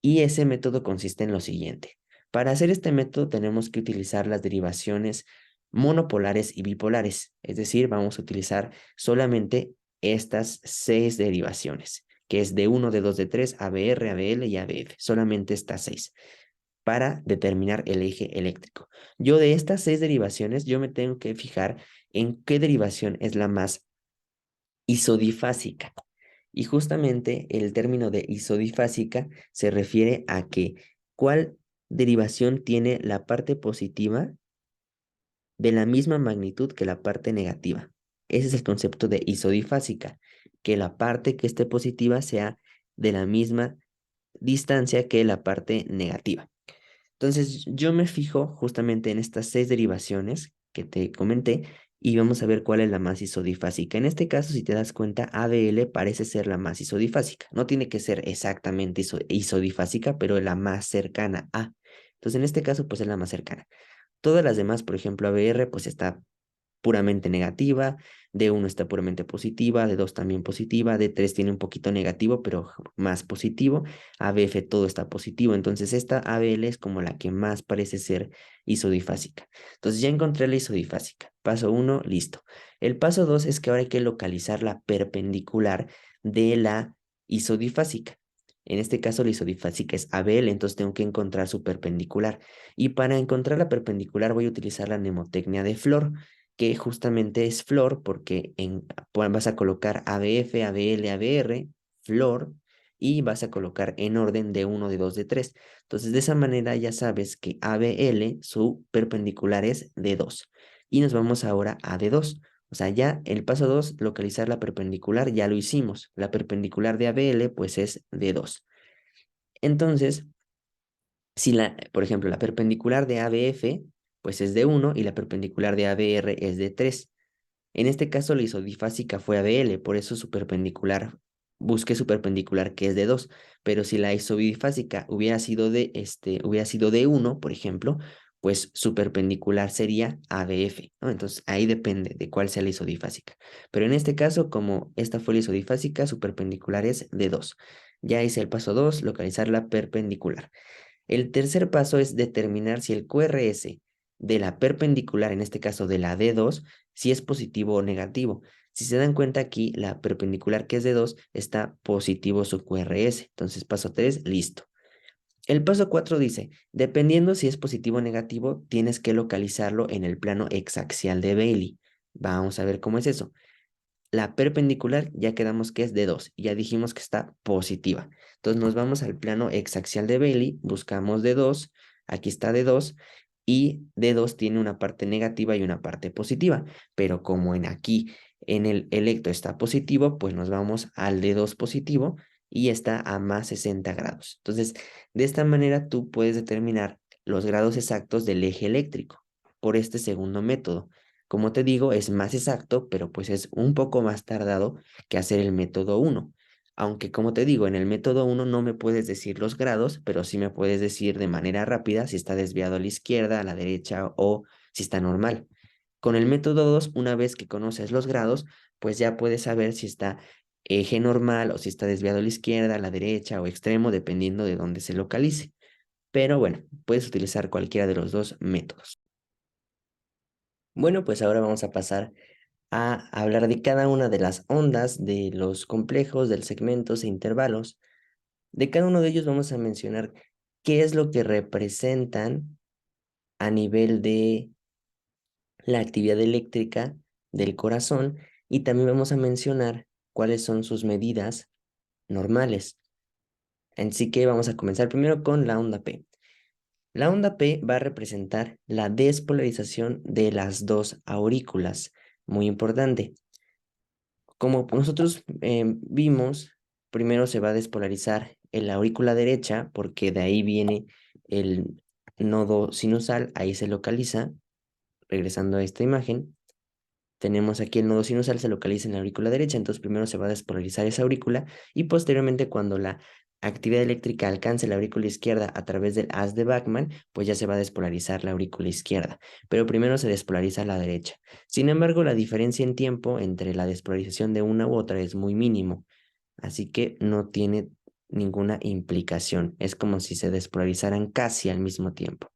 Y ese método consiste en lo siguiente. Para hacer este método tenemos que utilizar las derivaciones monopolares y bipolares, es decir, vamos a utilizar solamente estas 6 derivaciones, que es D1, D2, D3, ABR, ABL y ABF, solamente estas 6, para determinar el eje eléctrico. Yo de estas 6 derivaciones, yo me tengo que fijar en qué derivación es la más isodifásica. Y justamente el término de isodifásica se refiere a que cuál derivación tiene la parte positiva de la misma magnitud que la parte negativa. Ese es el concepto de isodifásica, que la parte que esté positiva sea de la misma distancia que la parte negativa. Entonces, yo me fijo justamente en estas 6 derivaciones que te comenté y vamos a ver cuál es la más isodifásica. En este caso, si te das cuenta, ADL parece ser la más isodifásica. No tiene que ser exactamente isodifásica, pero es la más cercana a. Entonces, en este caso, pues es la más cercana. Todas las demás, por ejemplo, ABR, pues está puramente negativa, D1 está puramente positiva, D2 también positiva, D3 tiene un poquito negativo, pero más positivo, ABF todo está positivo, entonces esta ABL es como la que más parece ser isodifásica. Entonces ya encontré la isodifásica. Paso 1, listo. El paso 2 es que ahora hay que localizar la perpendicular de la isodifásica. En este caso la isodifásica es ABL, entonces tengo que encontrar su perpendicular. Y para encontrar la perpendicular voy a utilizar la mnemotecnia de Flor, que justamente es Flor porque vas a colocar ABF, ABL, ABR, Flor, y vas a colocar en orden de 1, de 2, de 3. Entonces de esa manera ya sabes que ABL, su perpendicular es de 2. Y nos vamos ahora a D2. O sea, ya el paso 2, localizar la perpendicular, ya lo hicimos. La perpendicular de ABL, pues es de 2. Entonces, si por ejemplo, la perpendicular de ABF, pues es de 1 y la perpendicular de ABR es de 3. En este caso, la isodifásica fue ABL, por eso su perpendicular, busqué su perpendicular que es de 2. Pero si la isodifásica hubiera sido de 1, por ejemplo, pues su perpendicular sería ABF, ¿no? Entonces ahí depende de cuál sea la isodifásica. Pero en este caso, como esta fue la isodifásica, su perpendicular es de 2. Ya hice el paso 2, localizar la perpendicular. El tercer paso es determinar si el QRS de la perpendicular, en este caso de la D2, si es positivo o negativo. Si se dan cuenta aquí, la perpendicular que es de 2 está positivo su QRS. Entonces, paso 3, listo. El paso 4 dice, dependiendo si es positivo o negativo, tienes que localizarlo en el plano exaxial de Bailey. Vamos a ver cómo es eso. La perpendicular ya quedamos que es de 2 y ya dijimos que está positiva. Entonces nos vamos al plano exaxial de Bailey, buscamos de 2, aquí está de 2 y de 2 tiene una parte negativa y una parte positiva, pero como en el electro está positivo, pues nos vamos al de 2 positivo y está a más 60 grados. Entonces, de esta manera tú puedes determinar los grados exactos del eje eléctrico por este segundo método. Como te digo, es más exacto, pero pues es un poco más tardado que hacer el método 1. Aunque como te digo, en el método 1 no me puedes decir los grados, pero sí me puedes decir de manera rápida si está desviado a la izquierda, a la derecha o si está normal. Con el método 2, una vez que conoces los grados, pues ya puedes saber si está eje normal o si está desviado a la izquierda, a la derecha o extremo, dependiendo de dónde se localice. Pero bueno, puedes utilizar cualquiera de los dos métodos. Bueno, pues ahora vamos a pasar a hablar de cada una de las ondas, de los complejos, de segmentos e intervalos. De cada uno de ellos vamos a mencionar qué es lo que representan a nivel de la actividad eléctrica del corazón y también vamos a mencionar cuáles son sus medidas normales. Así que vamos a comenzar primero con la onda P. La onda P va a representar la despolarización de las dos aurículas. Muy importante. Como nosotros vimos, primero se va a despolarizar en la aurícula derecha porque de ahí viene el nodo sinusal, ahí se localiza. Regresando a esta imagen, tenemos aquí el nodo sinusal, se localiza en la aurícula derecha, entonces primero se va a despolarizar esa aurícula y posteriormente cuando la actividad eléctrica alcance la aurícula izquierda a través del haz de Bachmann, pues ya se va a despolarizar la aurícula izquierda, pero primero se despolariza la derecha. Sin embargo, la diferencia en tiempo entre la despolarización de una u otra es muy mínimo, así que no tiene ninguna implicación. Es como si se despolarizaran casi al mismo tiempo.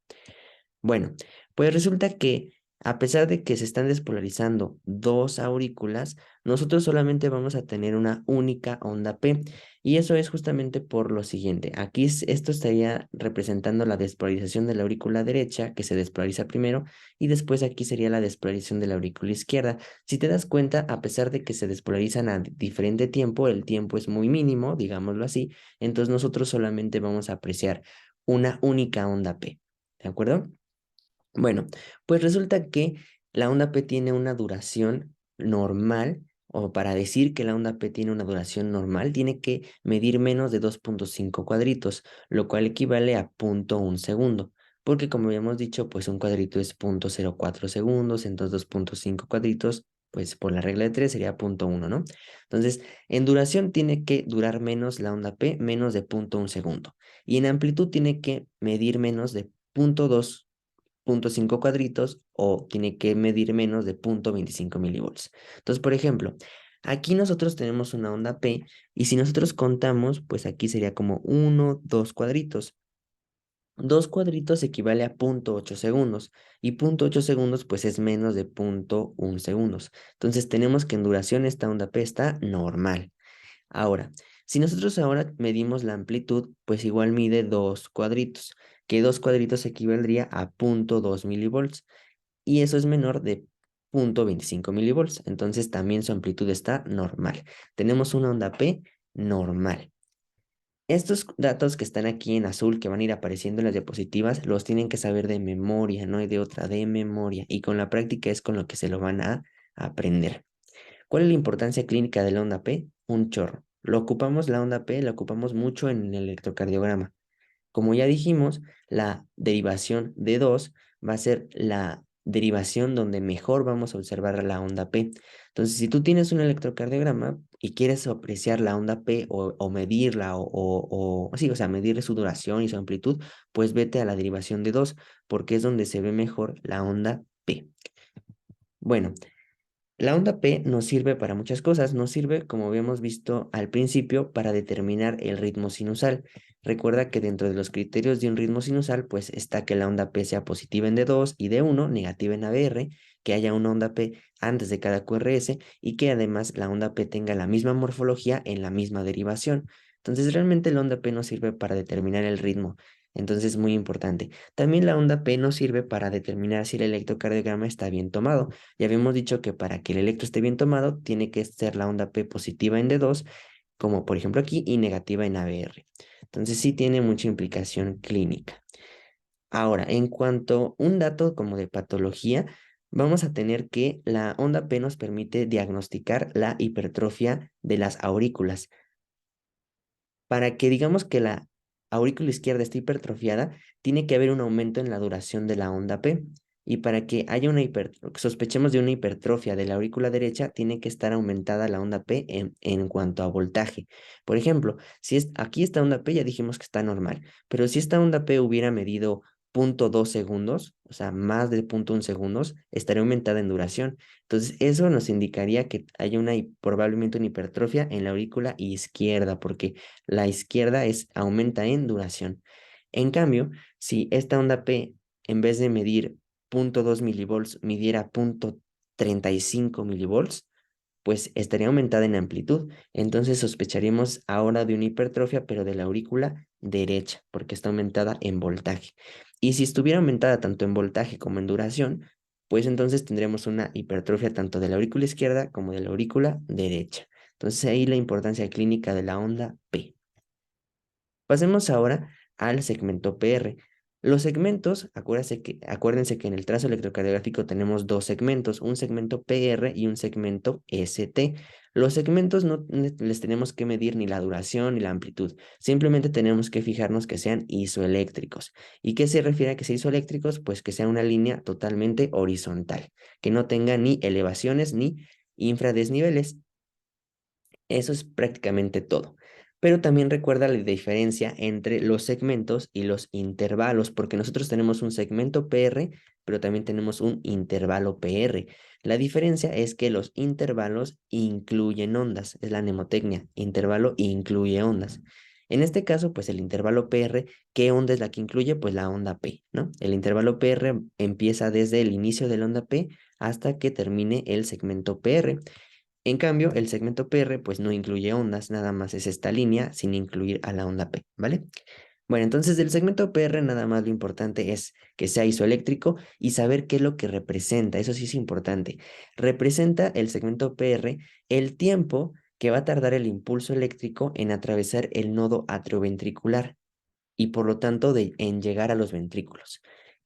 Bueno, pues resulta que a pesar de que se están despolarizando dos aurículas, nosotros solamente vamos a tener una única onda P. Y eso es justamente por lo siguiente. Aquí esto estaría representando la despolarización de la aurícula derecha, que se despolariza primero, y después aquí sería la despolarización de la aurícula izquierda. Si te das cuenta, a pesar de que se despolarizan a diferente tiempo, el tiempo es muy mínimo, digámoslo así, entonces nosotros solamente vamos a apreciar una única onda P. ¿De acuerdo? Bueno, pues resulta que la onda P tiene una duración normal, o para decir que la onda P tiene una duración normal, tiene que medir menos de 2.5 cuadritos, lo cual equivale a 0.1 segundo, porque como habíamos dicho, pues un cuadrito es 0.04 segundos, entonces 2.5 cuadritos, pues por la regla de 3 sería 0.1, ¿no? Entonces, en duración tiene que durar menos la onda P, menos de 0.1 segundo, y en amplitud tiene que medir menos de 0.2 0.5 cuadritos o tiene que medir menos de 0.25 milivolts. Entonces, por ejemplo, aquí nosotros tenemos una onda P y si nosotros contamos, pues aquí sería como 1, 2 cuadritos. 2 cuadritos equivale a 0.8 segundos y 0.8 segundos pues es menos de 0.1 segundos. Entonces tenemos que en duración esta onda P está normal. Ahora, si nosotros ahora medimos la amplitud, pues igual mide 2 cuadritos, que 2 cuadritos equivaldría a 0.2 milivolts y eso es menor de 0.25 milivolts. Entonces también su amplitud está normal. Tenemos una onda P normal. Estos datos que están aquí en azul, que van a ir apareciendo en las diapositivas, los tienen que saber de memoria, no hay de otra, de memoria. Y con la práctica es con lo que se lo van a aprender. ¿Cuál es la importancia clínica de la onda P? Un chorro. La onda P la ocupamos mucho en el electrocardiograma. Como ya dijimos, la derivación de 2 va a ser la derivación donde mejor vamos a observar la onda P. Entonces, si tú tienes un electrocardiograma y quieres apreciar la onda P o medirla sí, o sea, medirle su duración y su amplitud, pues vete a la derivación de 2 porque es donde se ve mejor la onda P. Bueno, la onda P nos sirve para muchas cosas. Nos sirve, como habíamos visto al principio, para determinar el ritmo sinusal. Recuerda que dentro de los criterios de un ritmo sinusal, pues está que la onda P sea positiva en D2 y D1, negativa en ABR, que haya una onda P antes de cada QRS y que además la onda P tenga la misma morfología en la misma derivación. Entonces, realmente la onda P nos sirve para determinar el ritmo. Entonces, es muy importante. También la onda P nos sirve para determinar si el electrocardiograma está bien tomado. Ya habíamos dicho que para que el electro esté bien tomado, tiene que ser la onda P positiva en D2, como por ejemplo aquí, y negativa en ABR. Entonces sí tiene mucha implicación clínica. Ahora, en cuanto a un dato como de patología, vamos a tener que la onda P nos permite diagnosticar la hipertrofia de las aurículas. Para que digamos que la aurícula izquierda esté hipertrofiada, tiene que haber un aumento en la duración de la onda P. Y para que haya sospechemos de una hipertrofia de la aurícula derecha, tiene que estar aumentada la onda P en cuanto a voltaje. Por ejemplo, si aquí esta onda P ya dijimos que está normal, pero si esta onda P hubiera medido 0.2 segundos, o sea, más de 0.1 segundos, estaría aumentada en duración. Entonces, eso nos indicaría que hay probablemente una hipertrofia en la aurícula izquierda, porque la izquierda aumenta en duración. En cambio, si esta onda P, en vez de medir 0.2 milivolts, midiera 0.35 milivolts, pues estaría aumentada en amplitud. Entonces sospecharíamos ahora de una hipertrofia, pero de la aurícula derecha, porque está aumentada en voltaje. Y si estuviera aumentada tanto en voltaje como en duración, pues entonces tendremos una hipertrofia tanto de la aurícula izquierda como de la aurícula derecha. Entonces ahí la importancia clínica de la onda P. Pasemos ahora al segmento PR. Los segmentos, acuérdense que en el trazo electrocardiográfico tenemos dos segmentos, un segmento PR y un segmento ST. Los segmentos no les tenemos que medir ni la duración ni la amplitud, simplemente tenemos que fijarnos que sean isoeléctricos. ¿Y qué se refiere a que sean isoeléctricos? Pues que sea una línea totalmente horizontal, que no tenga ni elevaciones ni infradesniveles. Eso es prácticamente todo. Pero también recuerda la diferencia entre los segmentos y los intervalos, porque nosotros tenemos un segmento PR, pero también tenemos un intervalo PR. La diferencia es que los intervalos incluyen ondas, es la mnemotecnia, intervalo incluye ondas. En este caso, pues el intervalo PR, ¿qué onda es la que incluye? Pues la onda P, ¿no? El intervalo PR empieza desde el inicio de la onda P hasta que termine el segmento PR. En cambio, el segmento PR pues no incluye ondas, nada más es esta línea sin incluir a la onda P, ¿vale? Bueno, entonces del segmento PR nada más lo importante es que sea isoeléctrico y saber qué es lo que representa, eso sí es importante. Representa el segmento PR el tiempo que va a tardar el impulso eléctrico en atravesar el nodo atrioventricular y por lo tanto en llegar a los ventrículos.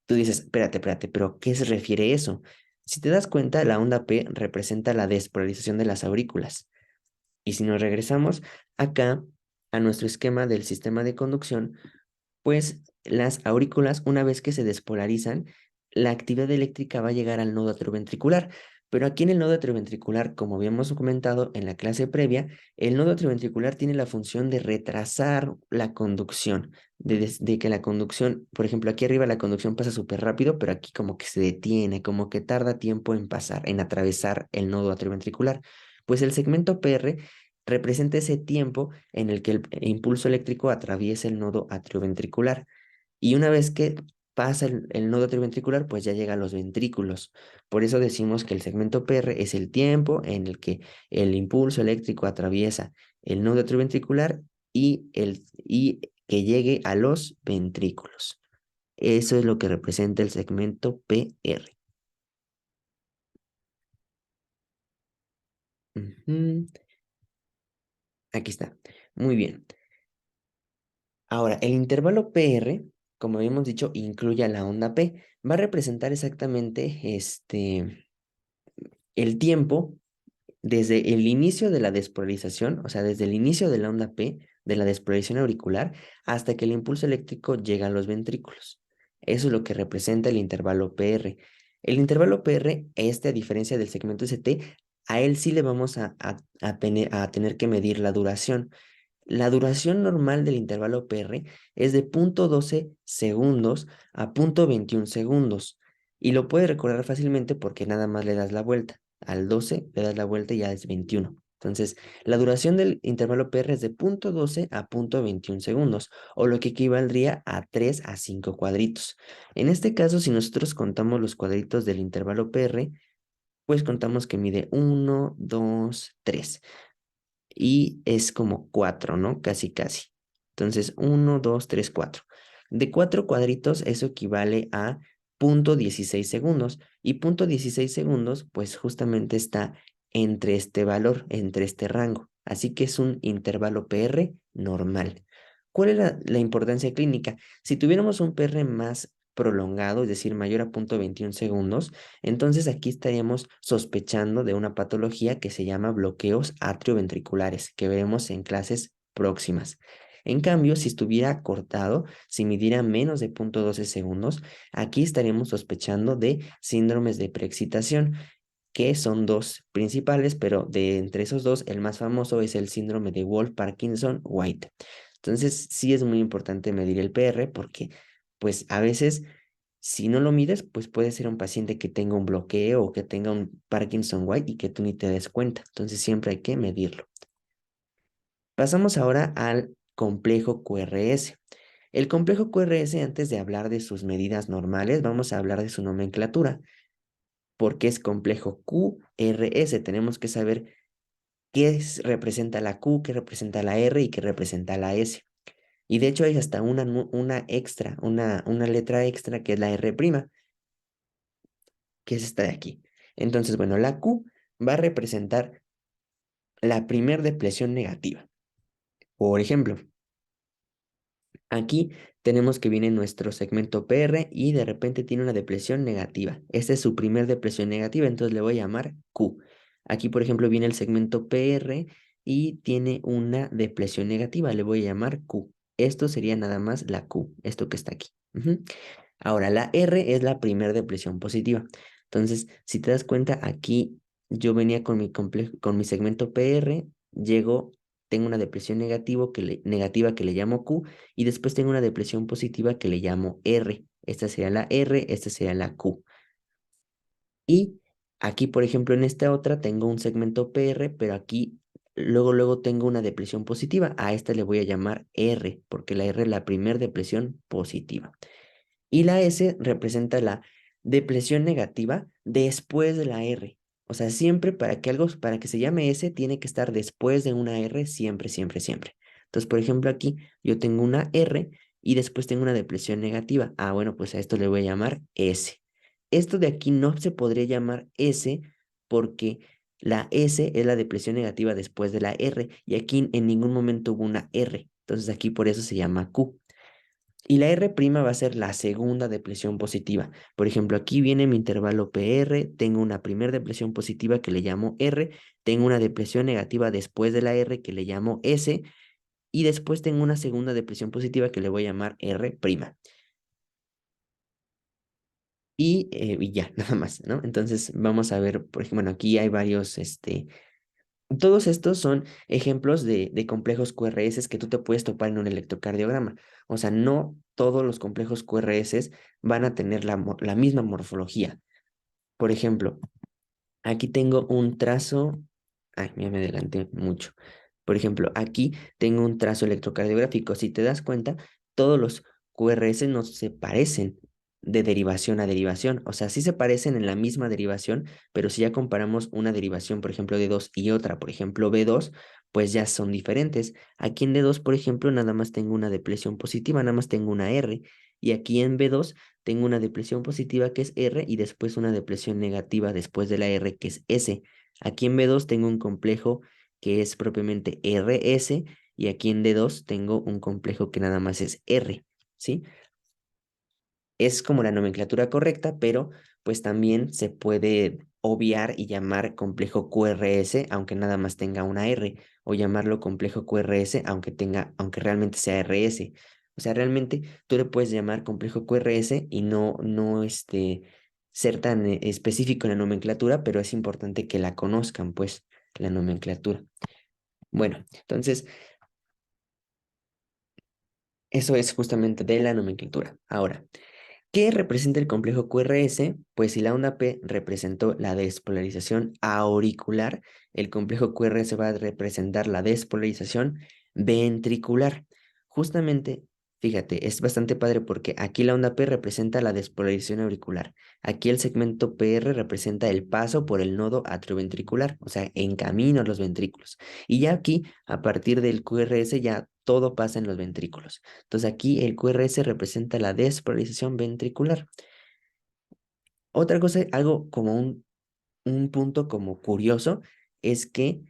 Tú dices, espérate, pero ¿a qué se refiere eso? Si te das cuenta, la onda P representa la despolarización de las aurículas. Y si nos regresamos acá a nuestro esquema del sistema de conducción, pues las aurículas, una vez que se despolarizan, la actividad eléctrica va a llegar al nodo atrioventricular, Pero aquí en el nodo atrioventricular, como habíamos comentado en la clase previa, el nodo atrioventricular tiene la función de retrasar la conducción, de que la conducción, por ejemplo, aquí arriba la conducción pasa súper rápido, pero aquí como que se detiene, como que tarda tiempo en pasar, en atravesar el nodo atrioventricular. Pues el segmento PR representa ese tiempo en el que el impulso eléctrico atraviesa el nodo atrioventricular. Y una vez que pasa el nodo atrioventricular, pues ya llega a los ventrículos. Por eso decimos que el segmento PR es el tiempo en el que el impulso eléctrico atraviesa el nodo atrioventricular y que llegue a los ventrículos. Eso es lo que representa el segmento PR. Ujú. Aquí está. Muy bien. Ahora, el intervalo PR, como habíamos dicho, incluye a la onda P. Va a representar exactamente el tiempo desde el inicio de la despolarización, o sea, desde el inicio de la onda P, de la despolarización auricular, hasta que el impulso eléctrico llega a los ventrículos. Eso es lo que representa el intervalo PR. El intervalo PR, a diferencia del segmento ST, a él sí le vamos a tener que medir la duración. La duración normal del intervalo PR es de 0,12 segundos a 0,21 segundos. Y lo puedes recordar fácilmente porque nada más le das la vuelta. Al 12 le das la vuelta y ya es 21. Entonces, la duración del intervalo PR es de 0,12 a 0,21 segundos, o lo que equivaldría a 3 a 5 cuadritos. En este caso, si nosotros contamos los cuadritos del intervalo PR, pues contamos que mide 1, 2, 3 y es como 4, ¿no? Casi, casi. Entonces, 1, 2, 3, 4. De 4 cuadritos, eso equivale a 0,16 segundos. Y 0,16 segundos, pues justamente está entre este valor, entre este rango. Así que es un intervalo PR normal. ¿Cuál es la importancia clínica? Si tuviéramos un PR más prolongado, es decir, mayor a 0,21 segundos, entonces aquí estaríamos sospechando de una patología que se llama bloqueos atrioventriculares, que veremos en clases próximas. En cambio, si estuviera cortado, si midiera menos de 0,12 segundos, aquí estaríamos sospechando de síndromes de preexcitación, que son dos principales, pero de entre esos dos, el más famoso es el síndrome de Wolff-Parkinson-White. Entonces, sí es muy importante medir el PR porque, pues, a veces, si no lo mides, pues puede ser un paciente que tenga un bloqueo o que tenga un Parkinson-White y que tú ni te des cuenta. Entonces, siempre hay que medirlo. Pasamos ahora al complejo QRS. El complejo QRS, antes de hablar de sus medidas normales, vamos a hablar de su nomenclatura. Porque es complejo QRS, tenemos que saber representa la Q, qué representa la R y qué representa la S. Y de hecho hay hasta una extra, una letra extra que es la R', que es esta de aquí. Entonces, bueno, la Q va a representar la primer depresión negativa. Por ejemplo, aquí tenemos que viene nuestro segmento PR y de repente tiene una depresión negativa. Esta es su primer depresión negativa, entonces le voy a llamar Q. Aquí, por ejemplo, viene el segmento PR y tiene una depresión negativa, le voy a llamar Q. Esto sería nada más la Q, esto que está aquí. Ahora, la R es la primer depresión positiva. Entonces, si te das cuenta, aquí yo venía con mi segmento PR, tengo una depresión negativa que le llamo Q y después tengo una depresión positiva que le llamo R. Esta sería la R, esta sería la Q. Y aquí, por ejemplo, en esta otra tengo un segmento PR, pero aquí luego tengo una depresión positiva. A esta le voy a llamar R, porque la R es la primer depresión positiva. Y la S representa la depresión negativa después de la R. O sea, siempre para que se llame S, tiene que estar después de una R, siempre, siempre, siempre. Entonces, por ejemplo, aquí yo tengo una R y después tengo una depresión negativa. Ah, bueno, pues a esto le voy a llamar S. Esto de aquí no se podría llamar S porque la S es la depresión negativa después de la R y aquí en ningún momento hubo una R. Entonces aquí por eso se llama Q. Y la R' va a ser la segunda depresión positiva. Por ejemplo, aquí viene mi intervalo PR, tengo una primera depresión positiva que le llamo R, tengo una depresión negativa después de la R que le llamo S, y después tengo una segunda depresión positiva que le voy a llamar R'. y ya, nada más, ¿no? Entonces vamos a ver, por ejemplo, bueno, aquí hay varios, todos estos son ejemplos de complejos QRS que tú te puedes topar en un electrocardiograma. O sea, no todos los complejos QRS van a tener la misma morfología. Por ejemplo, aquí tengo un trazo. Ay, ya me adelanté mucho. Por ejemplo, aquí tengo un trazo electrocardiográfico. Si te das cuenta, todos los QRS no se parecen de derivación a derivación. O sea, sí se parecen en la misma derivación, pero si ya comparamos una derivación, por ejemplo, de 2 y otra, por ejemplo, B2, pues ya son diferentes. Aquí en D2, por ejemplo, nada más tengo una depresión positiva, nada más tengo una R. Y aquí en B2 tengo una depresión positiva que es R y después una depresión negativa después de la R que es S. Aquí en B2 tengo un complejo que es propiamente RS y aquí en D2 tengo un complejo que nada más es R, ¿sí? Es como la nomenclatura correcta, pero pues también se puede obviar y llamar complejo QRS aunque nada más tenga una R, o llamarlo complejo QRS aunque realmente sea RS. O sea, realmente tú le puedes llamar complejo QRS y no ser tan específico en la nomenclatura, pero es importante que la conozcan, pues, la nomenclatura. Bueno, entonces, eso es justamente de la nomenclatura. Ahora, ¿qué representa el complejo QRS? Pues si la onda P representó la despolarización auricular, el complejo QRS va a representar la despolarización ventricular. Justamente, fíjate, es bastante padre porque aquí la onda P representa la despolarización auricular. Aquí el segmento PR representa el paso por el nodo atrioventricular, o sea, en camino a los ventrículos. Y ya aquí, a partir del QRS, ya todo pasa en los ventrículos. Entonces aquí el QRS representa la despolarización ventricular. Otra cosa, algo como un punto como curioso, es que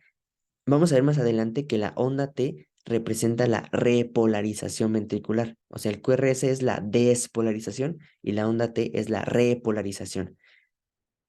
vamos a ver más adelante que la onda T representa la repolarización ventricular. O sea, el QRS es la despolarización y la onda T es la repolarización.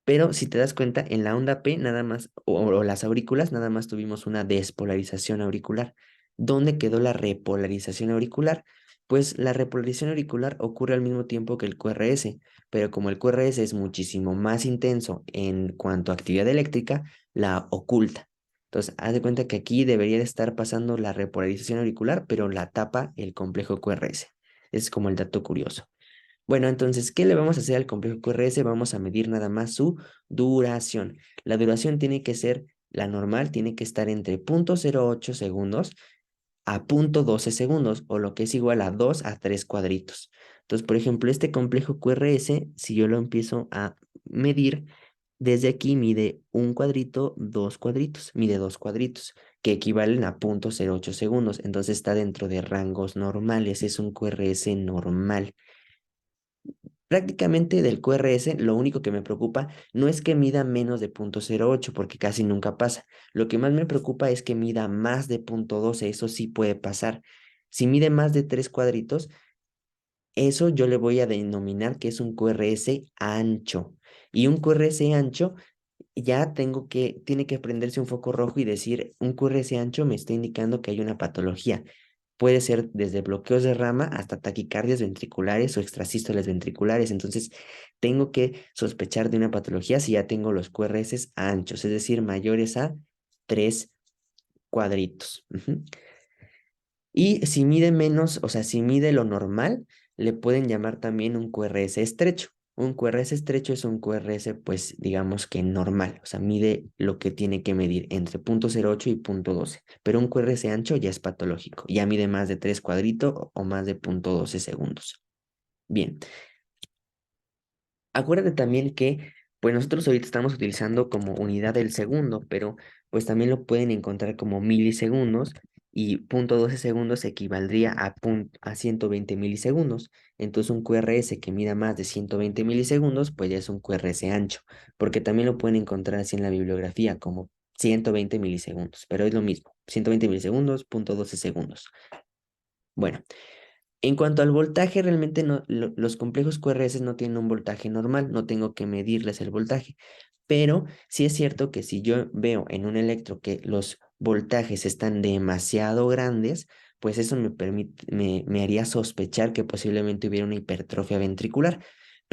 Pero si te das cuenta, en la onda P nada más, o las aurículas, nada más tuvimos una despolarización auricular. ¿Dónde quedó la repolarización auricular? Pues la repolarización auricular ocurre al mismo tiempo que el QRS, pero como el QRS es muchísimo más intenso en cuanto a actividad eléctrica, la oculta. Entonces, haz de cuenta que aquí debería de estar pasando la repolarización auricular, pero la tapa el complejo QRS. Ese es como el dato curioso. Bueno, entonces, ¿qué le vamos a hacer al complejo QRS? Vamos a medir nada más su duración. La duración tiene que ser la normal, tiene que estar entre 0.08 segundos a 0.12 segundos, o lo que es igual a 2 a 3 cuadritos. Entonces, por ejemplo, este complejo QRS, si yo lo empiezo a medir, desde aquí mide un cuadrito, dos cuadritos, mide dos cuadritos, que equivalen a 0.08 segundos. Entonces está dentro de rangos normales, es un QRS normal. Prácticamente del QRS, lo único que me preocupa no es que mida menos de 0.08, porque casi nunca pasa. Lo que más me preocupa es que mida más de 0.12, eso sí puede pasar. Si mide más de 3 cuadritos, eso yo le voy a denominar que es un QRS ancho. Y un QRS ancho ya tiene que prenderse un foco rojo y decir, un QRS ancho me está indicando que hay una patología. Puede ser desde bloqueos de rama hasta taquicardias ventriculares o extrasístoles ventriculares. Entonces, tengo que sospechar de una patología si ya tengo los QRS anchos, es decir, mayores a 3 cuadritos. Ujú. Y si mide menos, o sea, si mide lo normal, le pueden llamar también un QRS estrecho. Un QRS estrecho es un QRS, pues digamos que normal, o sea, mide lo que tiene que medir entre 0.08 y 0.12. Pero un QRS ancho ya es patológico, ya mide más de 3 cuadritos o más de 0.12 segundos. Bien, acuérdate también que, pues nosotros ahorita estamos utilizando como unidad el segundo, pero pues también lo pueden encontrar como milisegundos y 0.12 segundos equivaldría a 120 milisegundos. Entonces un QRS que mida más de 120 milisegundos, pues ya es un QRS ancho, porque también lo pueden encontrar así en la bibliografía como 120 milisegundos, pero es lo mismo, 120 milisegundos, 0.12 segundos. Bueno. En cuanto al voltaje, realmente los complejos QRS no tienen un voltaje normal, no tengo que medirles el voltaje, pero sí es cierto que si yo veo en un electro que los voltajes están demasiado grandes, pues eso me haría sospechar que posiblemente hubiera una hipertrofia ventricular.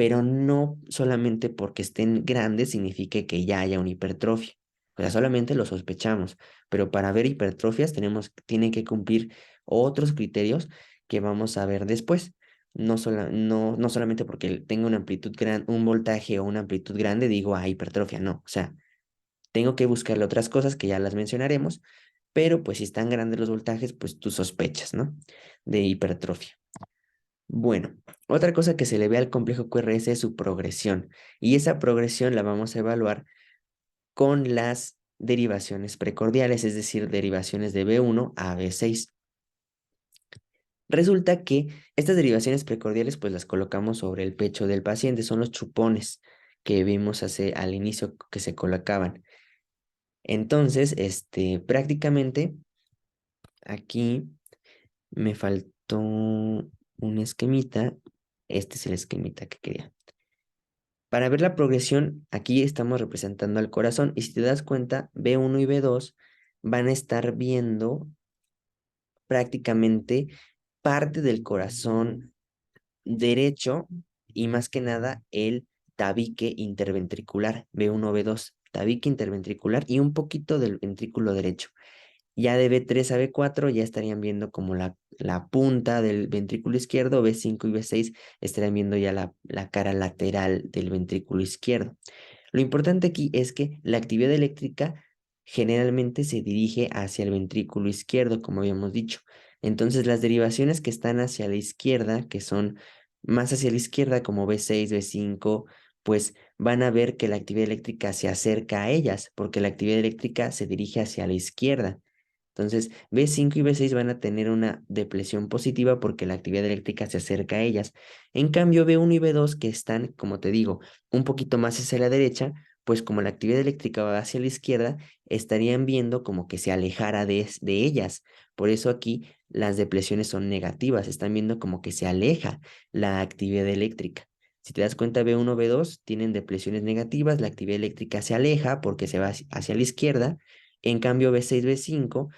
pero no solamente porque estén grandes significa que ya haya una hipertrofia. O sea, solamente lo sospechamos, pero para ver hipertrofias tienen que cumplir otros criterios que vamos a ver después. No solamente porque tenga una amplitud un voltaje o una amplitud grande, digo, hipertrofia, no. O sea, tengo que buscarle otras cosas que ya las mencionaremos, pero pues si están grandes los voltajes, pues tú sospechas, ¿no? De hipertrofia. Bueno, otra cosa que se le ve al complejo QRS es su progresión, y esa progresión la vamos a evaluar con las derivaciones precordiales, es decir, derivaciones de B1 a B6. Resulta que estas derivaciones precordiales pues las colocamos sobre el pecho del paciente, son los chupones que vimos al inicio que se colocaban. Entonces, prácticamente aquí me faltó un esquemita, este es el esquemita que quería. Para ver la progresión, aquí estamos representando al corazón y si te das cuenta, B1 y B2 van a estar viendo prácticamente parte del corazón derecho y más que nada el tabique interventricular, B1, B2, tabique interventricular y un poquito del ventrículo derecho. Ya de B3 a B4 ya estarían viendo como la punta del ventrículo izquierdo, B5 y B6 estarían viendo ya la cara lateral del ventrículo izquierdo. Lo importante aquí es que la actividad eléctrica generalmente se dirige hacia el ventrículo izquierdo, como habíamos dicho. Entonces, las derivaciones que están hacia la izquierda, que son más hacia la izquierda, como B6, B5, pues van a ver que la actividad eléctrica se acerca a ellas, porque la actividad eléctrica se dirige hacia la izquierda. Entonces, B5 y B6 van a tener una depresión positiva porque la actividad eléctrica se acerca a ellas. En cambio, B1 y B2, que están, como te digo, un poquito más hacia la derecha, pues como la actividad eléctrica va hacia la izquierda, estarían viendo como que se alejara de ellas. Por eso aquí las depresiones son negativas, están viendo como que se aleja la actividad eléctrica. Si te das cuenta, B1, B2 tienen depresiones negativas, la actividad eléctrica se aleja porque se va hacia la izquierda. En cambio, B6, B5,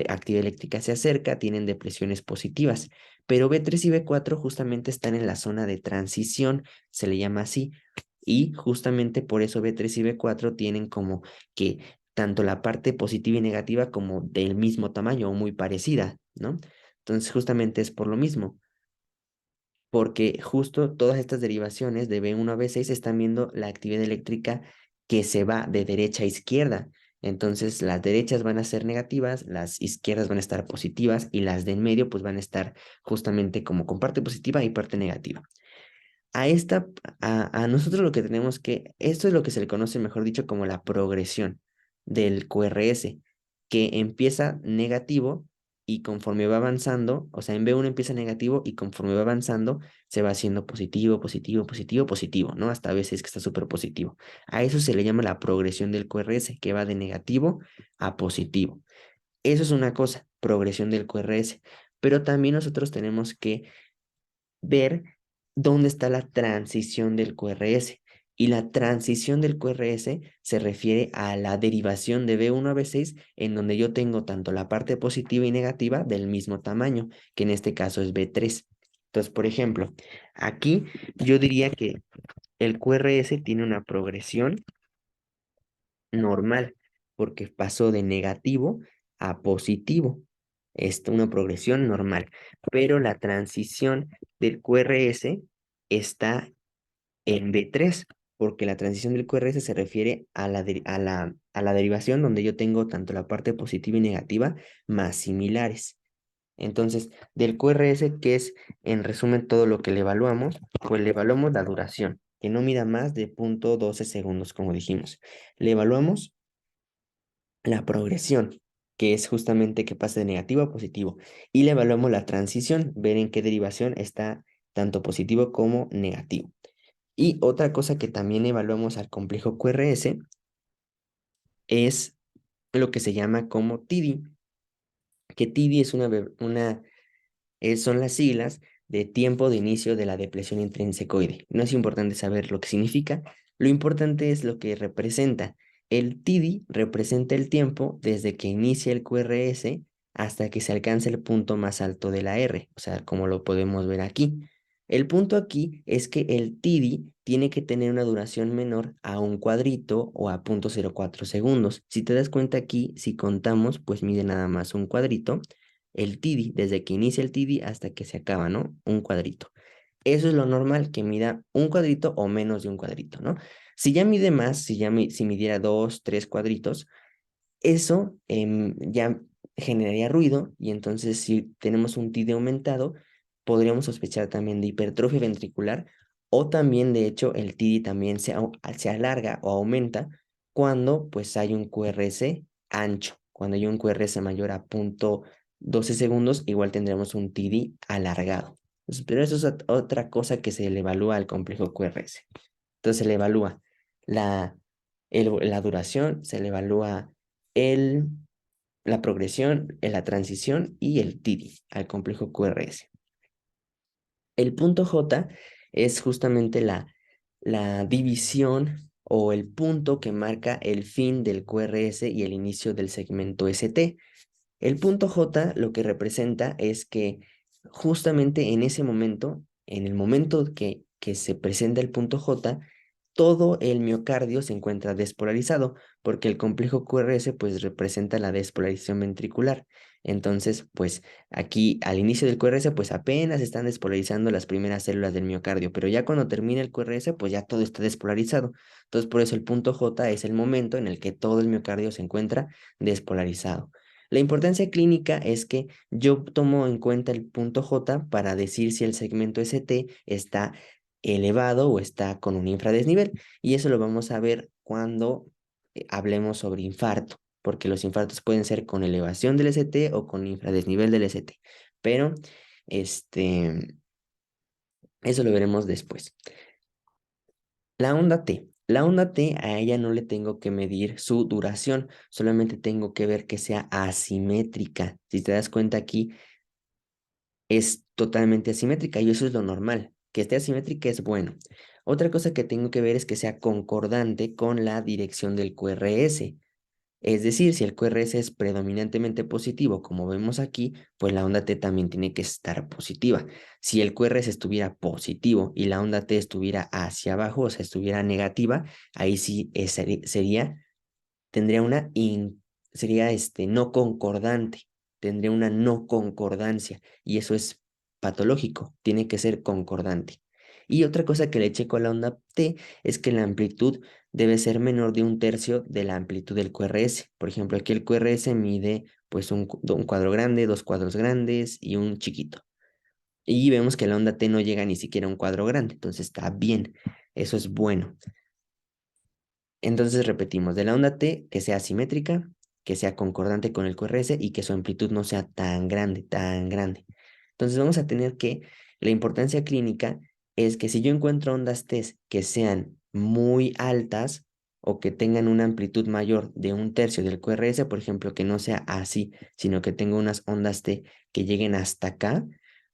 actividad eléctrica se acerca, tienen depresiones positivas. Pero B3 y B4 justamente están en la zona de transición, se le llama así. Y justamente por eso B3 y B4 tienen como que tanto la parte positiva y negativa como del mismo tamaño o muy parecida, ¿no? Entonces justamente es por lo mismo, porque justo todas estas derivaciones de B1 a B6 están viendo la actividad eléctrica que se va de derecha a izquierda. Entonces las derechas van a ser negativas, las izquierdas van a estar positivas y las de en medio pues van a estar justamente como con parte positiva y parte negativa. A nosotros lo que tenemos esto es lo que se le conoce, mejor dicho, como la progresión del QRS, que empieza negativo y conforme va avanzando, o sea, en B1 empieza negativo y conforme va avanzando, se va haciendo positivo, positivo, positivo, positivo, ¿no? Hasta a veces que está súper positivo. A eso se le llama la progresión del QRS, que va de negativo a positivo. Eso es una cosa, progresión del QRS. Pero también nosotros tenemos que ver dónde está la transición del QRS. Y la transición del QRS se refiere a la derivación de B1 a B6, en donde yo tengo tanto la parte positiva y negativa del mismo tamaño, que en este caso es B3. Entonces, por ejemplo, aquí yo diría que el QRS tiene una progresión normal, porque pasó de negativo a positivo. Es una progresión normal, pero la transición del QRS está en B3, porque la transición del QRS se refiere a la derivación donde yo tengo tanto la parte positiva y negativa más similares. Entonces, del QRS, que es en resumen todo lo que le evaluamos, pues le evaluamos la duración, que no mida más de 0.12 segundos, como dijimos. Le evaluamos la progresión, que es justamente que pasa de negativo a positivo. Y le evaluamos la transición, ver en qué derivación está tanto positivo como negativo. Y otra cosa que también evaluamos al complejo QRS es lo que se llama como TIDI, que TIDI son las siglas de tiempo de inicio de la depresión intrínsecoide. No es importante saber lo que significa, lo importante es lo que representa. El TIDI representa el tiempo desde que inicia el QRS hasta que se alcance el punto más alto de la R, o sea, como lo podemos ver aquí. El punto aquí es que el TIDI tiene que tener una duración menor a un cuadrito o a 0.04 segundos. Si te das cuenta aquí, si contamos, pues mide nada más un cuadrito. El TIDI, desde que inicia el TIDI hasta que se acaba, ¿no? Un cuadrito. Eso es lo normal, que mida un cuadrito o menos de un cuadrito, ¿no? Si ya mide más, si midiera dos, tres cuadritos, eso ya generaría ruido y entonces si tenemos un TID aumentado, podríamos sospechar también de hipertrofia ventricular o también, de hecho, el TIDI también se alarga o aumenta cuando pues hay un QRS ancho. Cuando hay un QRS mayor a 0.12 segundos, igual tendremos un TIDI alargado. Pero eso es otra cosa que se le evalúa al complejo QRS. Entonces se le evalúa la, la duración, se le evalúa el, la progresión, la transición y el TIDI al complejo QRS. El punto J es justamente la división o el punto que marca el fin del QRS y el inicio del segmento ST. El punto J lo que representa es que justamente en ese momento, en el momento que se presenta el punto J, todo el miocardio se encuentra despolarizado, porque el complejo QRS pues representa la despolarización ventricular. Entonces, pues aquí al inicio del QRS pues apenas están despolarizando las primeras células del miocardio, pero ya cuando termina el QRS pues ya todo está despolarizado. Entonces, por eso el punto J es el momento en el que todo el miocardio se encuentra despolarizado. La importancia clínica es que yo tomo en cuenta el punto J para decir si el segmento ST está elevado o está con un infradesnivel. Y eso lo vamos a ver cuando hablemos sobre infarto, porque los infartos pueden ser con elevación del ST o con infradesnivel del ST. Pero este, eso lo veremos después. La onda T. La onda T a ella no le tengo que medir su duración, solamente tengo que ver que sea asimétrica. Si te das cuenta aquí, es totalmente asimétrica y eso es lo normal. Que esté asimétrica es bueno. Otra cosa que tengo que ver es que sea concordante con la dirección del QRS. Es decir, si el QRS es predominantemente positivo, como vemos aquí, pues la onda T también tiene que estar positiva. Si el QRS estuviera positivo y la onda T estuviera hacia abajo, o sea, estuviera negativa, ahí sí tendría sería no concordante, tendría una no concordancia y eso es patológico, tiene que ser concordante. Y otra cosa que le checo a la onda T es que la amplitud debe ser menor de un tercio de la amplitud del QRS. Por ejemplo, aquí el QRS mide pues un cuadro grande, dos cuadros grandes y un chiquito. Y vemos que la onda T no llega ni siquiera a un cuadro grande, entonces está bien, eso es bueno. Entonces repetimos, de la onda T, que sea simétrica, que sea concordante con el QRS y que su amplitud no sea tan grande, tan grande. Entonces vamos a tener que la importancia clínica es que si yo encuentro ondas T que sean muy altas o que tengan una amplitud mayor de un tercio del QRS, por ejemplo, que no sea así, sino que tenga unas ondas T que lleguen hasta acá,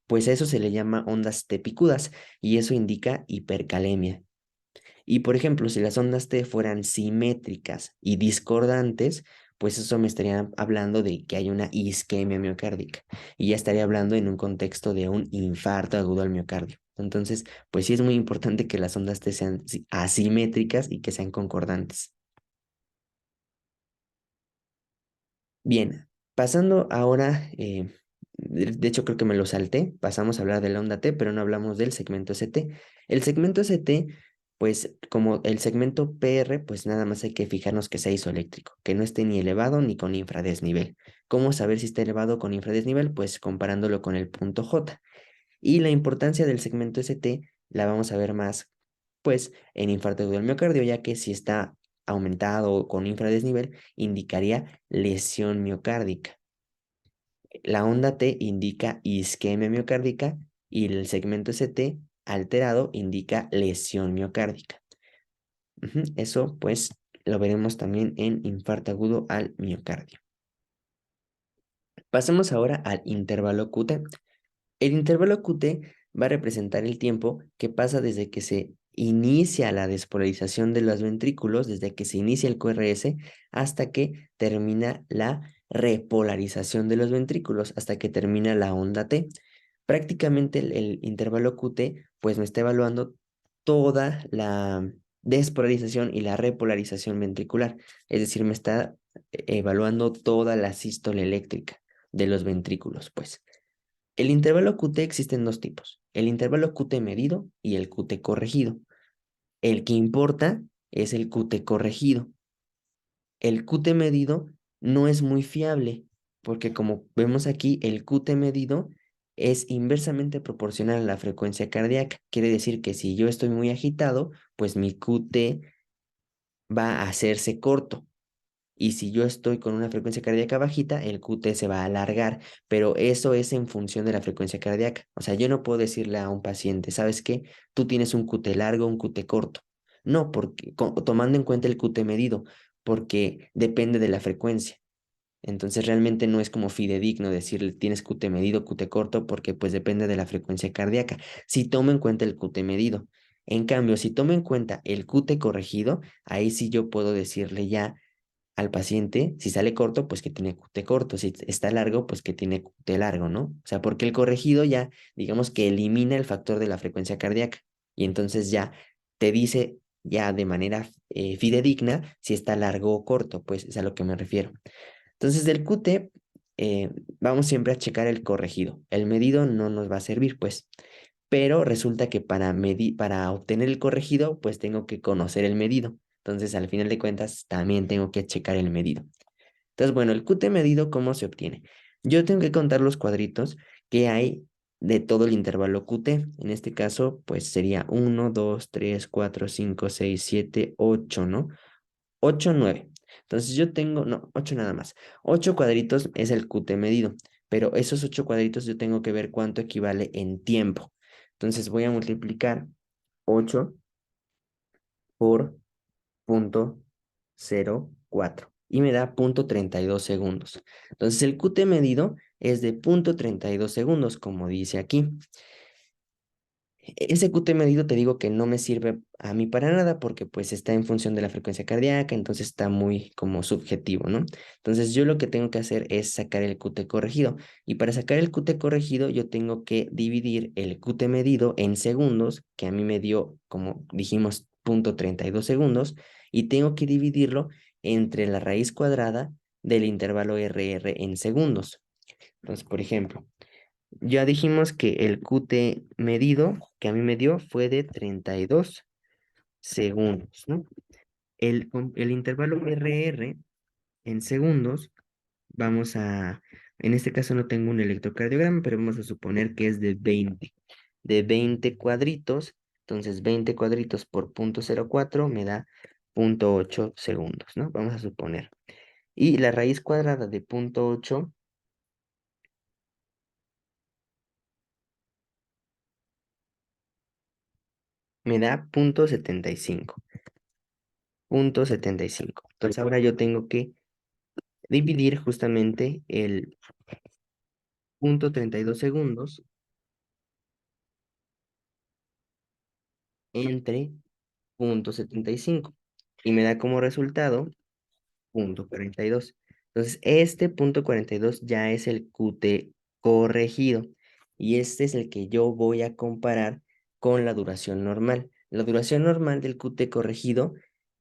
pues a eso se le llama ondas T picudas y eso indica hipercalemia. Y por ejemplo, si las ondas T fueran simétricas y discordantes, pues eso me estaría hablando de que hay una isquemia miocárdica y ya estaría hablando en un contexto de un infarto agudo al miocardio. Entonces, pues sí es muy importante que las ondas T sean asimétricas y que sean concordantes. Bien, pasando ahora, de hecho creo que me lo salté, pasamos a hablar de la onda T, pero no hablamos del segmento ST. El segmento ST, pues como el segmento PR, pues nada más hay que fijarnos que sea isoeléctrico, que no esté ni elevado ni con infradesnivel. ¿Cómo saber si está elevado con infradesnivel? Pues comparándolo con el punto J. Y la importancia del segmento ST la vamos a ver más, pues, en infarto agudo del miocardio, ya que si está aumentado con infradesnivel, indicaría lesión miocárdica. La onda T indica isquemia miocárdica y el segmento ST alterado indica lesión miocárdica. Eso, pues, lo veremos también en infarto agudo al miocardio. Pasemos ahora al intervalo QT. El intervalo QT va a representar el tiempo que pasa desde que se inicia la despolarización de los ventrículos, desde que se inicia el QRS, hasta que termina la repolarización de los ventrículos, hasta que termina la onda T. Prácticamente el intervalo QT pues me está evaluando toda la despolarización y la repolarización ventricular, es decir, me está evaluando toda la sístole eléctrica de los ventrículos, pues. El intervalo QT existen dos tipos, el intervalo QT medido y el QT corregido. El que importa es el QT corregido. El QT medido no es muy fiable, porque como vemos aquí, el QT medido es inversamente proporcional a la frecuencia cardíaca. Quiere decir que si yo estoy muy agitado, pues mi QT va a hacerse corto. Y si yo estoy con una frecuencia cardíaca bajita, el QT se va a alargar, pero eso es en función de la frecuencia cardíaca. O sea, yo no puedo decirle a un paciente, ¿sabes qué? Tú tienes un QT largo, un QT corto. No, porque tomando en cuenta el QT medido, porque depende de la frecuencia. Entonces realmente no es como fidedigno decirle tienes QT medido, QT corto, porque pues depende de la frecuencia cardíaca. Si tomo en cuenta el QT medido. En cambio, si tomo en cuenta el QT corregido, ahí sí yo puedo decirle ya al paciente, si sale corto, pues que tiene QT corto, si está largo, pues que tiene QT largo, ¿no? O sea, porque el corregido ya, digamos que elimina el factor de la frecuencia cardíaca y entonces ya te dice ya de manera fidedigna si está largo o corto, pues es a lo que me refiero. Entonces, del QT, eh, vamos siempre a checar el corregido. El medido no nos va a servir, pues, pero resulta que para obtener el corregido, pues tengo que conocer el medido. Entonces, al final de cuentas, también tengo que checar el medido. Entonces, bueno, el QT medido, ¿cómo se obtiene? Yo tengo que contar los cuadritos que hay de todo el intervalo QT. En este caso, pues sería 1, 2, 3, 4, 5, 6, 7, 8, ¿no? 8, 9. Entonces yo tengo, no, 8 nada más. 8 cuadritos es el QT medido, pero esos 8 cuadritos yo tengo que ver cuánto equivale en tiempo. Entonces voy a multiplicar 8 por 0,04 y me da 0,32 segundos. Entonces el QT medido es de 0,32 segundos, como dice aquí. Ese QT medido te digo que no me sirve a mí para nada porque pues está en función de la frecuencia cardíaca, entonces está muy como subjetivo, ¿no? Entonces yo lo que tengo que hacer es sacar el QT corregido y para sacar el QT corregido yo tengo que dividir el QT medido en segundos, que a mí me dio, como dijimos, 0,32 segundos y tengo que dividirlo entre la raíz cuadrada del intervalo RR en segundos. Entonces, por ejemplo, ya dijimos que el QT medido que a mí me dio fue de 32 segundos, ¿no? El intervalo RR en segundos, en este caso no tengo un electrocardiograma, pero vamos a suponer que es de 20 cuadritos, entonces 20 cuadritos por 0,04 me da 0,8 segundos, ¿no? Vamos a suponer. Y la raíz cuadrada de 0,8 me da 0,75. 0,75. Entonces ahora yo tengo que dividir justamente el 0,32 segundos entre 0,75 y me da como resultado 0,42. Entonces este 0,42 ya es el QT corregido y este es el que yo voy a comparar con la duración normal. La duración normal del QT corregido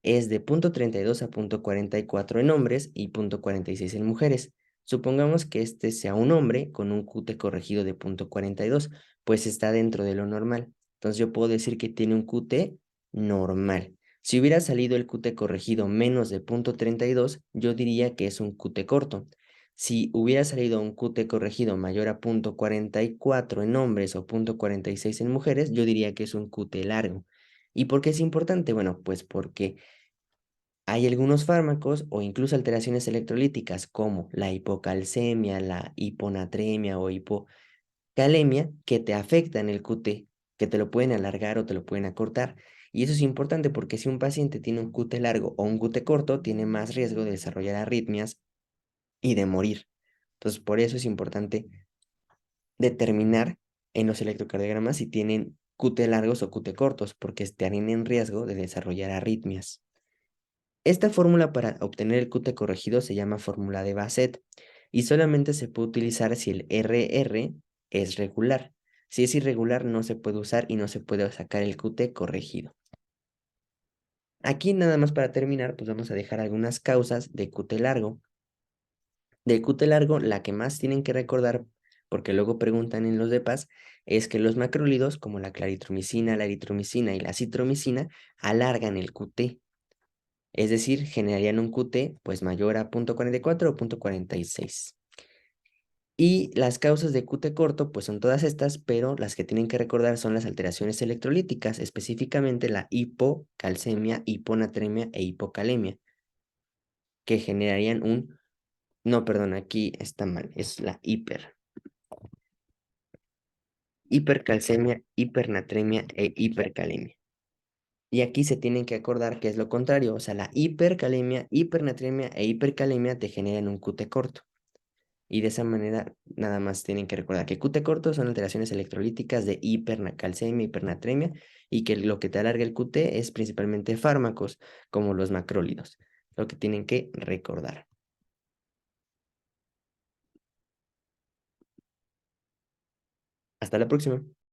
es de 0,32 a 0,44 en hombres y 0,46 en mujeres. Supongamos que este sea un hombre con un QT corregido de 0,42, pues está dentro de lo normal. Entonces yo puedo decir que tiene un QT normal. Si hubiera salido el QT corregido menos de 0,32, yo diría que es un QT corto. Si hubiera salido un QT corregido mayor a 0,44 en hombres o 0,46 en mujeres, yo diría que es un QT largo. ¿Y por qué es importante? Bueno, pues porque hay algunos fármacos o incluso alteraciones electrolíticas como la hipocalcemia, la hiponatremia o hipocalemia que te afectan el QT, que te lo pueden alargar o te lo pueden acortar. Y eso es importante porque si un paciente tiene un QT largo o un QT corto, tiene más riesgo de desarrollar arritmias y de morir. Entonces, por eso es importante determinar en los electrocardiogramas si tienen QT largos o QT cortos, porque estarían en riesgo de desarrollar arritmias. Esta fórmula para obtener el QT corregido se llama fórmula de Bassett y solamente se puede utilizar si el RR es regular. Si es irregular, no se puede usar y no se puede sacar el QT corregido. Aquí nada más para terminar, pues vamos a dejar algunas causas de QT largo. Del QT largo, la que más tienen que recordar, porque luego preguntan en los DEPAS, es que los macrólidos, como la claritromicina, la eritromicina y la citromicina, alargan el QT. Es decir, generarían un QT pues mayor a 0.44 o 0.46. Y las causas de QT corto, pues son todas estas, pero las que tienen que recordar son las alteraciones electrolíticas, específicamente la hipocalcemia, hiponatremia e hipocalemia, que generarían un... No, perdón, aquí está mal, es la hipercalcemia, hipernatremia e hipercalemia. Y aquí se tienen que acordar que es lo contrario, o sea, la hipercalemia, hipernatremia e hipercalemia te generan un QT corto. Y de esa manera nada más tienen que recordar que QT corto son alteraciones electrolíticas de hipercalcemia, hipernatremia, y que lo que te alarga el QT es principalmente fármacos como los macrólidos, lo que tienen que recordar. Hasta la próxima.